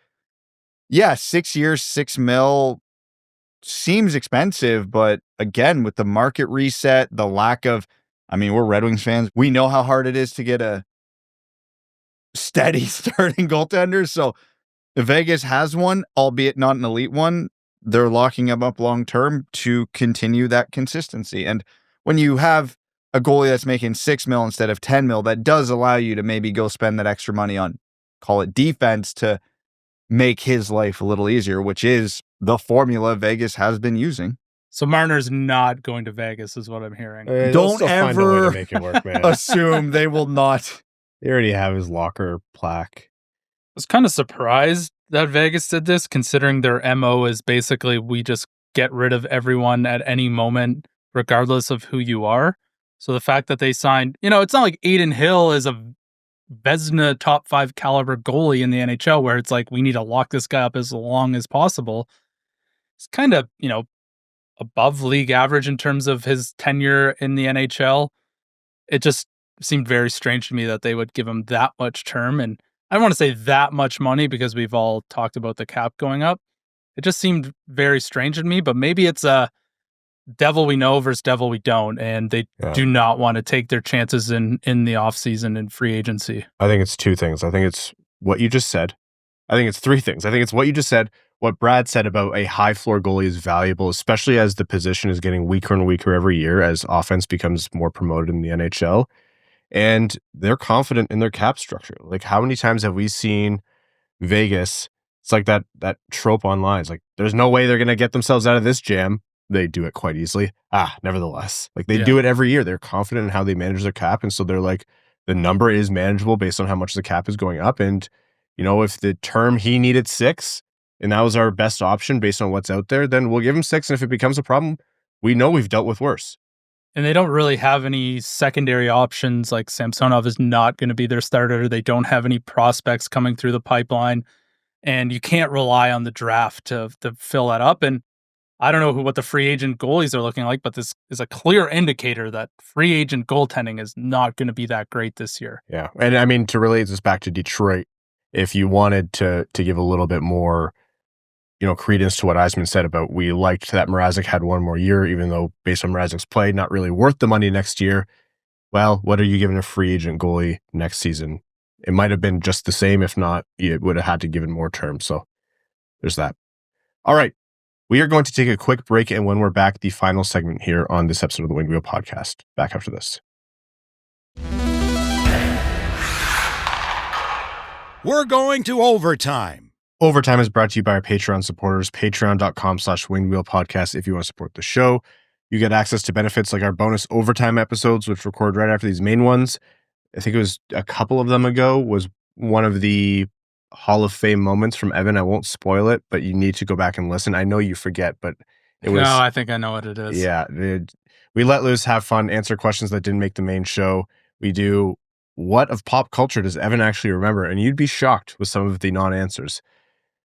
6 years, $6 million seems expensive, but again, with the market reset, the lack of, we're Red Wings fans. We know how hard it is to get a steady starting goaltender. So if Vegas has one, albeit not an elite one, they're locking him up long-term to continue that consistency. And when you have a goalie that's making $6 million instead of $10 million, that does allow you to maybe go spend that extra money on, call it defense, to make his life a little easier, which is the formula Vegas has been using. So Marner's not going to Vegas is what I'm hearing. Don't ever find a way to make it work, man. assume they will not. They already have his locker plaque. I was kind of surprised that Vegas did this, considering their MO is basically we just get rid of everyone at any moment, regardless of who you are. So the fact that they signed, it's not like Adin Hill is a Vezina top 5 caliber goalie in the NHL where it's like we need to lock this guy up as long as possible. It's kind of, above league average in terms of his tenure in the NHL. It just seemed very strange to me that they would give him that much term. And I don't want to say that much money because we've all talked about the cap going up. It just seemed very strange to me, but maybe it's a devil we know versus devil we don't, and they do not want to take their chances in the offseason and free agency. I think it's two things. I think it's what you just said. I think it's three things. I think it's what you just said, what Brad said about a high floor goalie is valuable, especially as the position is getting weaker and weaker every year as offense becomes more promoted in the NHL. And they're confident in their cap structure. Like, how many times have we seen Vegas? It's like that trope online. It's like, there's no way they're going to get themselves out of this jam. They do it quite easily. Nevertheless, like they do it every year. They're confident in how they manage their cap. And so they're like, the number is manageable based on how much the cap is going up. And, if the term he needed 6 and that was our best option based on what's out there, then we'll give him 6. And if it becomes a problem, we know we've dealt with worse. And they don't really have any secondary options. Like Samsonov is not going to be their starter. They don't have any prospects coming through the pipeline. And you can't rely on the draft to fill that up. And I don't know what the free agent goalies are looking like, but this is a clear indicator that free agent goaltending is not going to be that great this year. Yeah. And I mean, to relate this back to Detroit, if you wanted to give a little bit more, credence to what Eisman said about we liked that Mrazek had one more year, even though based on Mrazek's play, not really worth the money next year. Well, what are you giving a free agent goalie next season? It might have been just the same. If not, it would have had to give it more terms. So there's that. All right. We are going to take a quick break, and when we're back, the final segment here on this episode of the Winged Wheel Podcast. Back after this. We're going to overtime. Overtime is brought to you by our Patreon supporters, patreon.com/wingedwheelpodcast. If you want to support the show, you get access to benefits like our bonus overtime episodes, which record right after these main ones. I think it was a couple of them ago was one of the Hall of Fame moments from Evan. I won't spoil it, but you need to go back and listen. I know you forget, but it was... No, I think I know what it is. Yeah. We let loose, have fun, answer questions that didn't make the main show. We do, what of pop culture does Evan actually remember? And you'd be shocked with some of the non-answers.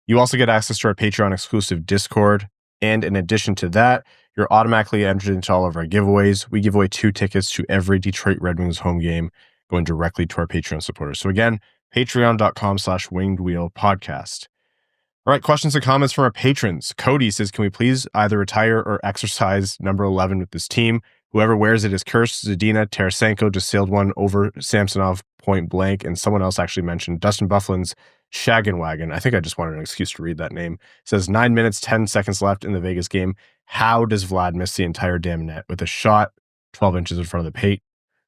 You also get access to our Patreon exclusive Discord. And in addition to that, you're automatically entered into all of our giveaways. We give away 2 tickets to every Detroit Red Wings home game going directly to our Patreon supporters. So again, patreon.com/wingedwheelpodcast. All right, questions and comments from our patrons. Cody says, can we please either retire or exercise number 11 with this team? Whoever wears it is cursed. Zadina Tarasenko just sailed one over Samsonov point blank, and someone else actually mentioned Dustin Byfuglien's Shaggin' Wagon. I think I just wanted an excuse to read that name. It says 9 minutes, 10 seconds left in the Vegas game. How does Vlad miss the entire damn net with a shot 12 inches in front of the plate?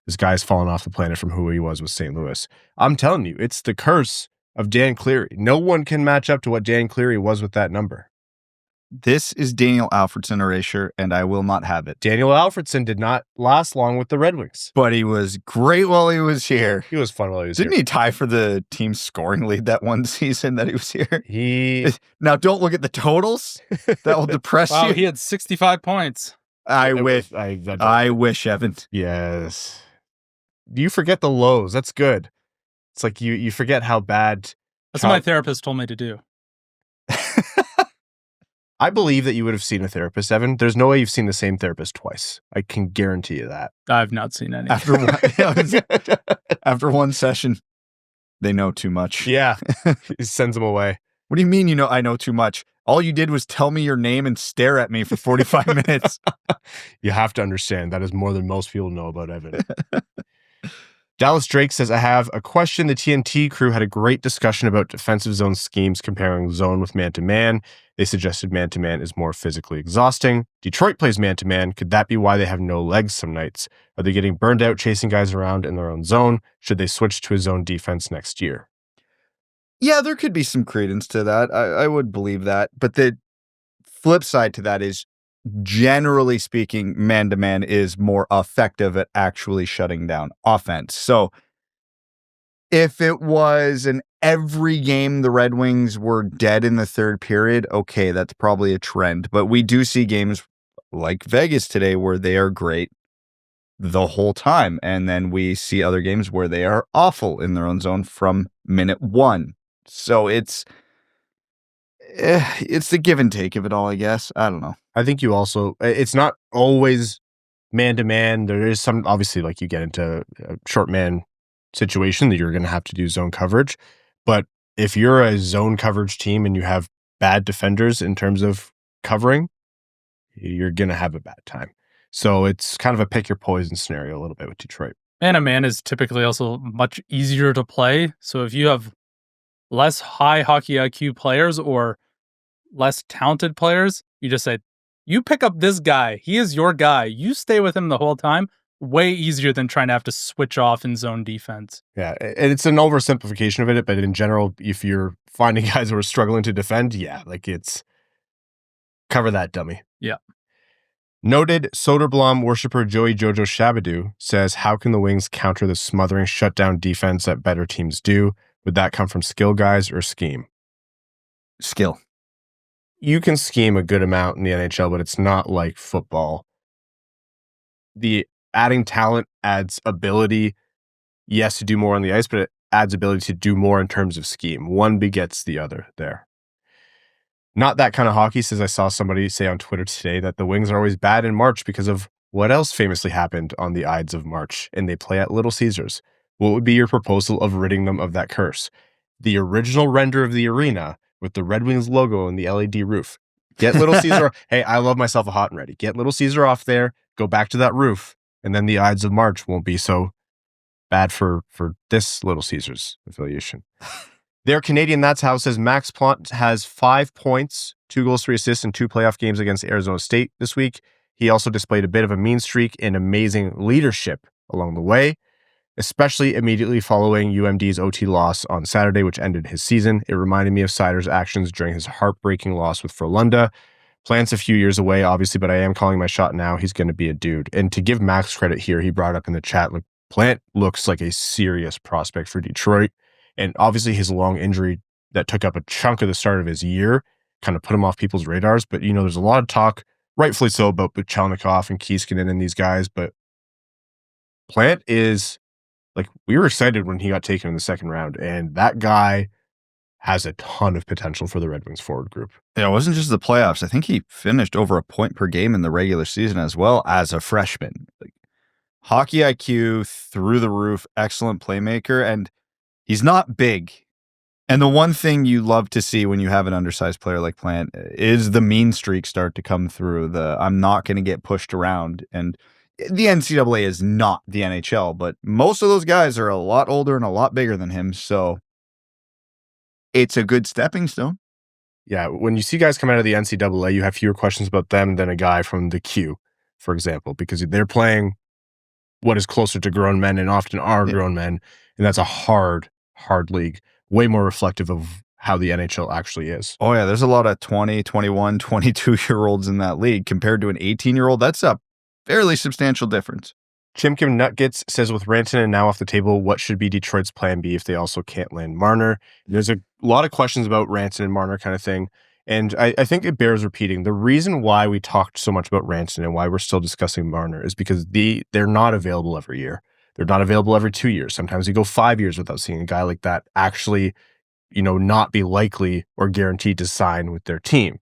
This guy's fallen off the planet from who he was with St. Louis. I'm telling you, it's the curse of Dan Cleary. No one can match up to what Dan Cleary was with that number. This is Daniel Alfredsson erasure, and I will not have it. Daniel Alfredsson did not last long with the Red Wings. But he was great while he was here. He was fun while he was Didn't he tie for the team's scoring lead that one season that he was here? Now, don't look at the totals. That will depress you. Wow, he had 65 points. I wish, Evan. Yes. You forget the lows. That's good. It's like you forget how bad. That's what my therapist told me to do. I believe that you would have seen a therapist, Evan. There's no way you've seen the same therapist twice. I can guarantee you that. I've not seen any. After one session, they know too much. Yeah. He sends them away. What do you mean I know too much? All you did was tell me your name and stare at me for 45 minutes. You have to understand that is more than most people know about Evan. Dallas Drake says, I have a question. The TNT crew had a great discussion about defensive zone schemes comparing zone with man-to-man. They suggested man-to-man is more physically exhausting. Detroit plays man-to-man. Could that be why they have no legs some nights? Are they getting burned out chasing guys around in their own zone? Should they switch to a zone defense next year? Yeah, there could be some credence to that. I would believe that. But the flip side to that is, generally speaking, man-to-man is more effective at actually shutting down offense. So if it was an every game the Red Wings were dead in the third period, okay, that's probably a trend. But we do see games like Vegas today where they are great the whole time. And then we see other games where they are awful in their own zone from minute 1. So it's the give and take of it all, I guess. I don't know. I think you also, it's not always man-to-man. There is some, obviously, like you get into a short man situation that you're going to have to do zone coverage. But if you're a zone coverage team and you have bad defenders in terms of covering, you're going to have a bad time. So it's kind of a pick your poison scenario a little bit with Detroit. Man-to-man is typically also much easier to play. So if you have less high hockey IQ players or less talented players, you just say, you pick up this guy. He is your guy. You stay with him the whole time. Way easier than trying to have to switch off in zone defense. Yeah, and it's an oversimplification of it, but in general, if you're finding guys who are struggling to defend, yeah, like it's cover that dummy. Yeah. Noted Soderblom worshiper Joey Jojo Shabadoo says, how can the Wings counter the smothering shutdown defense that better teams do? Would that come from skill guys or scheme? Skill. You can scheme a good amount in the NHL, but it's not like football. The adding talent adds ability, yes, to do more on the ice, but it adds ability to do more in terms of scheme. One begets the other there. Not that kind of hockey, says I saw somebody say on Twitter today that the Wings are always bad in March because of what else famously happened on the Ides of March, and they play at Little Caesars. What would be your proposal of ridding them of that curse? The original render of the arena with the Red Wings logo and the LED roof. Get Little Caesar. Hey, I love myself a hot and ready. Get Little Caesar off there, go back to that roof, and then the Ides of March won't be so bad for this Little Caesars affiliation. Their Canadian That's How says Max Plante has 5 points, 2 goals, 3 assists, and 2 playoff games against Arizona State this week. He also displayed a bit of a mean streak and amazing leadership along the way, especially immediately following UMD's OT loss on Saturday, which ended his season. It reminded me of Seider's actions during his heartbreaking loss with Frölunda. Plant's a few years away, obviously, but I am calling my shot now. He's going to be a dude. And to give Max credit here, he brought up in the chat, like, Plante looks like a serious prospect for Detroit. And obviously his long injury that took up a chunk of the start of his year kind of put him off people's radars. But, you know, there's a lot of talk, rightfully so, about Buchelnikov and Kieskinen and these guys. But Plante is, like, we were excited when he got taken in the second round. And that guy has a ton of potential for the Red Wings forward group. Yeah, it wasn't just the playoffs. I think he finished over a point per game in the regular season as well as a freshman. Like, hockey IQ through the roof, excellent playmaker, and he's not big. And the one thing you love to see when you have an undersized player like Plante is the mean streak start to come through. I'm not going to get pushed around. And the NCAA is not the NHL, but most of those guys are a lot older and a lot bigger than him. So it's a good stepping stone. Yeah, when you see guys come out of the NCAA, you have fewer questions about them than a guy from the Q, for example, because they're playing what is closer to grown men and often are grown men. And that's a hard league, way more reflective of how the NHL actually is. Oh, yeah, there's a lot of 20, 21, 22-year-olds in that league compared to an 18-year-old. That's a fairly substantial difference. Chimkim Nutgets says, with Rantanen now off the table, what should be Detroit's plan B if they also can't land Marner? There's a lot of questions about Rantanen, Marner kind of thing. And I think it bears repeating. The reason why we talked so much about Rantanen and why we're still discussing Marner is because they're not available every year. They're not available every 2 years. Sometimes you go 5 years without seeing a guy like that actually, you know, not be likely or guaranteed to sign with their team.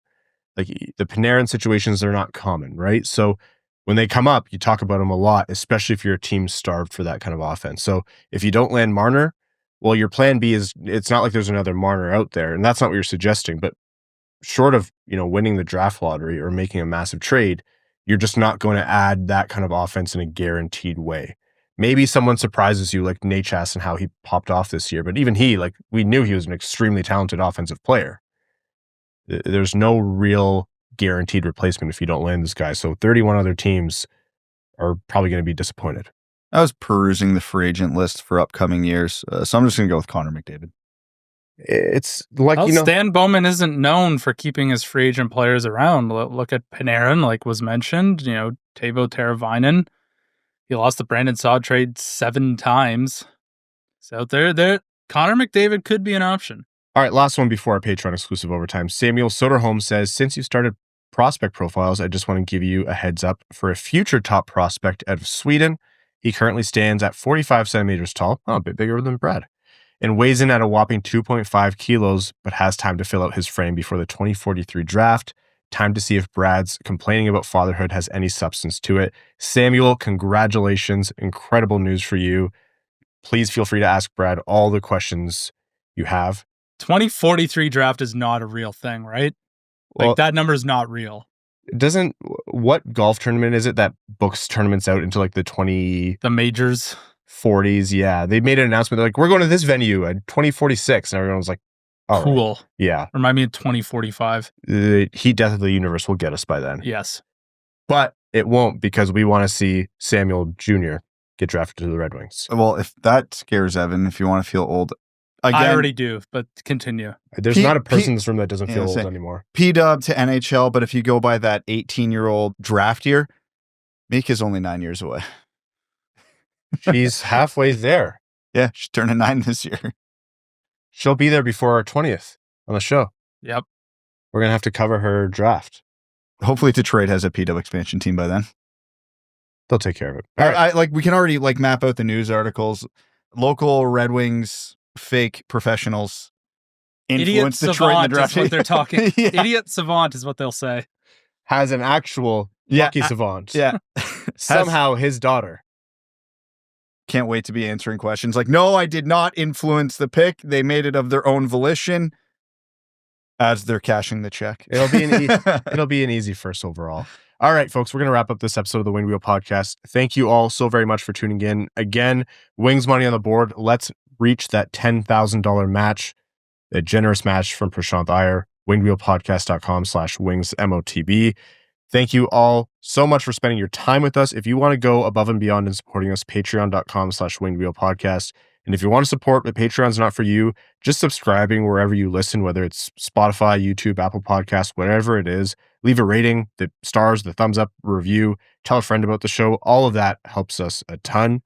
Like the Panarin situations, they're not common, right? So when they come up, you talk about them a lot, especially if you're a team starved for that kind of offense. So if you don't land Marner, well, your plan B is, it's not like there's another Marner out there, and that's not what you're suggesting, but short of, you know, winning the draft lottery or making a massive trade, you're just not going to add that kind of offense in a guaranteed way. Maybe someone surprises you like Nachas and how he popped off this year, but even he, like, we knew he was an extremely talented offensive player. There's no real guaranteed replacement if you don't land this guy. So 31 other teams are probably going to be disappointed. I was perusing the free agent list for upcoming years, so I'm just going to go with Connor McDavid. It's like, well, you know, Stan Bowman isn't known for keeping his free agent players around. Look at Panarin, like was mentioned, you know, Teuvo Teravainen. He lost the Brandon Saad trade 7 times. So there, Connor McDavid could be an option. All right, last one before our Patreon exclusive overtime. Samuel Soderholm says, since you started prospect profiles, I just want to give you a heads up for a future top prospect out of Sweden. He currently stands at 45 centimeters tall, a bit bigger than Brad, and weighs in at a whopping 2.5 kilos, but has time to fill out his frame before the 2043 draft. Time to see if Brad's complaining about fatherhood has any substance to it. Samuel, congratulations. Incredible news for you. Please feel free to ask Brad all the questions you have. 2043 draft is not a real thing, right? Like, Well, that number is not real. What golf tournament is it that books tournaments out into like the 2040s? The majors. Yeah. They made an announcement. They're like, we're going to this venue at 2046. And everyone was like, oh, cool. Right. Yeah. Remind me of 2045. Heat Death of the Universe will get us by then. Yes. But it won't, because we want to see Samuel Jr. get drafted to the Red Wings. Well, if that scares Evan, if you want to feel old, again, I already do, but continue. There's not a person in this room that doesn't feel old anymore. P-dub to NHL, but if you go by that 18-year-old draft year, Mika's only 9 years away. She's halfway there. Yeah, she's turning 9 this year. She'll be there before our 20th on the show. Yep. We're going to have to cover her draft. Hopefully Detroit has a P-dub expansion team by then. They'll take care of it. All right. We can already map out the news articles. Local Red Wings fake professionals influence Idiot Detroit in the savant draft. is what they're talking. Yeah. Idiot savant is what they'll say. Has an actual hockey savant. Yeah. Somehow his daughter. Can't wait to be answering questions like, no, I did not influence the pick. They made it of their own volition as they're cashing the check. It'll be an easy first overall. All right, folks, we're going to wrap up this episode of the Winged Wheel Podcast. Thank you all so very much for tuning in. Again, Wings money on the board. Let's reach that $10,000 match, a generous match from Prashant Iyer, wingedwheelpodcast.com/wingsmotb. Thank you all so much for spending your time with us. If you want to go above and beyond and supporting us, patreon.com/wingedwheelpodcast. And if you want to support, but Patreon's not for you, just subscribing wherever you listen, whether it's Spotify, YouTube, Apple Podcasts, whatever it is. Leave a rating, the stars, the thumbs up, review, tell a friend about the show. All of that helps us a ton.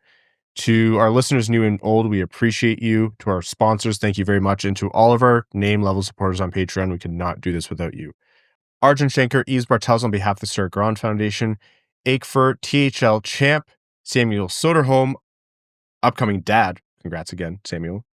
To our listeners, new and old, we appreciate you. To our sponsors, thank you very much. And to all of our name level supporters on Patreon, we could not do this without you. Arjun Shankar, Yves Bartels on behalf of the Stuart Grand Foundation, Aikfer, THL Champ, Samuel Soderholm, upcoming dad. Congrats again, Samuel.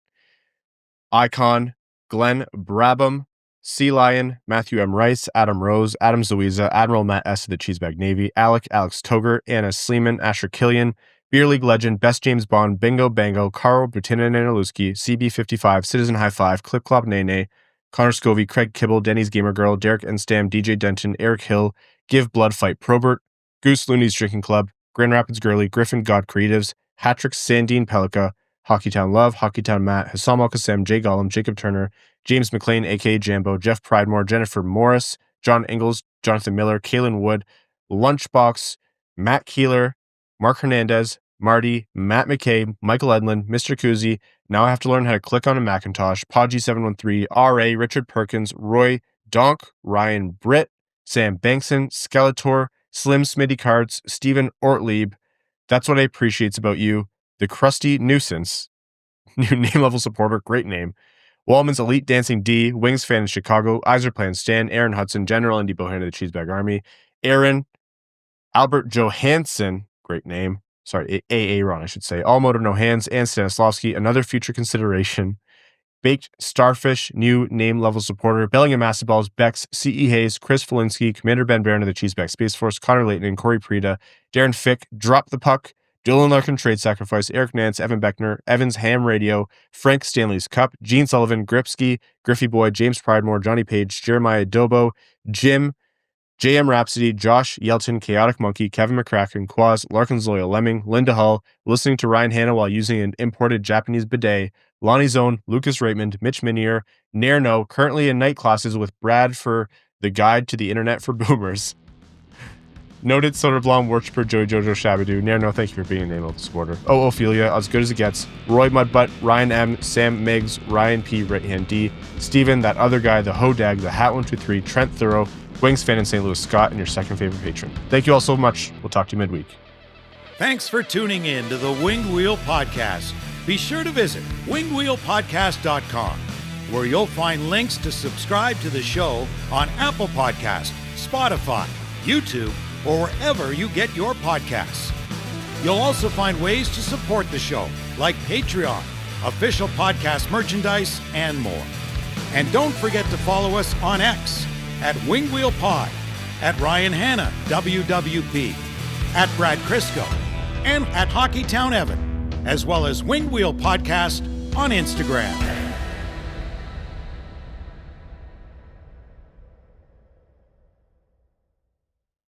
Icon, Glenn Brabham, Sea Lion, Matthew M. Rice, Adam Rose, Adam Zoiza, Admiral Matt S. of the Cheesebag Navy, Alex Toger, Anna Sleeman, Asher Killian, Beer League Legend, Best James Bond, Bingo Bango, Carl Butina Nanaluski, CB55, Citizen High Five, Clip Clop Nene, Connor Scovey, Craig Kibble, Denny's Gamer Girl, Derek Enstam, DJ Denton, Eric Hill, Give Blood Fight Probert, Goose Looney's Drinking Club, Grand Rapids Girly, Griffin God Creatives, Hatrix Sandine Pelica, Hockeytown Love, Hockeytown Matt, Hassam Al-Qassem, Jay Gollum, Jacob Turner, James McLean, a.k.a. Jambo, Jeff Pridemore, Jennifer Morris, John Ingalls, Jonathan Miller, Kaylin Wood, Lunchbox, Matt Keeler, Mark Hernandez, Marty, Matt McKay, Michael Edlin, Mr. Kuzi, Now I Have to Learn How to Click on a Macintosh, Podgy713, R.A., Richard Perkins, Roy, Donk, Ryan Britt, Sam Bankson, Skeletor, Slim Smitty Cards, Stephen Ortlieb. That's what I appreciate about you. The Crusty Nuisance, new name level supporter, great name. Wallman's Elite Dancing D, Wings fan in Chicago, Iser Plan Stan, Aaron Hudson, General Indy Bohan of the Cheesebag Army, Aaron, Albert Johansson, great name. Sorry, Aaron, I should say. All Motor No Hands, and Stanislavski, another future consideration. Baked Starfish, new name level supporter. Bellingham Masterballs, Bex, C.E. Hayes, Chris Felinsky, Commander Ben Barron of the Cheesebag Space Force, Connor Layton and Corey Prida, Darren Fick, Drop the Puck, Dylan Larkin Trade Sacrifice, Eric Nance, Evan Beckner, Evans Ham Radio, Frank Stanley's Cup, Gene Sullivan, Gripsky, Griffey Boy, James Pridemore, Johnny Page, Jeremiah Dobo, Jim, JM Rhapsody, Josh Yelton, Chaotic Monkey, Kevin McCracken, Quaz, Larkin's Loyal Lemming, Linda Hull, listening to Ryan Hanna while using an imported Japanese bidet, Lonnie Zone, Lucas Raymond, Mitch Minier, Nairno, currently in night classes with Brad for the Guide to the Internet for Boomers. Noted Soderblom, worshiper Joey Jojo Shabadoo. Nairno, thank you for being a name of the supporter. Oh, Ophelia, as good as it gets. Roy Mudbutt, Ryan M, Sam Miggs, Ryan P, Right Hand D, Steven, that other guy, the Hodag, the Hat123, Trent Thorough, Wings fan in St. Louis, Scott, and your second favorite patron. Thank you all so much. We'll talk to you midweek. Thanks for tuning in to the Winged Wheel Podcast. Be sure to visit wingedwheelpodcast.com, where you'll find links to subscribe to the show on Apple Podcast, Spotify, YouTube, or wherever you get your podcasts. You'll also find ways to support the show, like Patreon, official podcast merchandise, and more. And don't forget to follow us on X at Winged Wheel Pod, at Ryan Hanna, WWP, at Brad Crisco, and at Hockeytown Evan, as well as Winged Wheel Podcast on Instagram.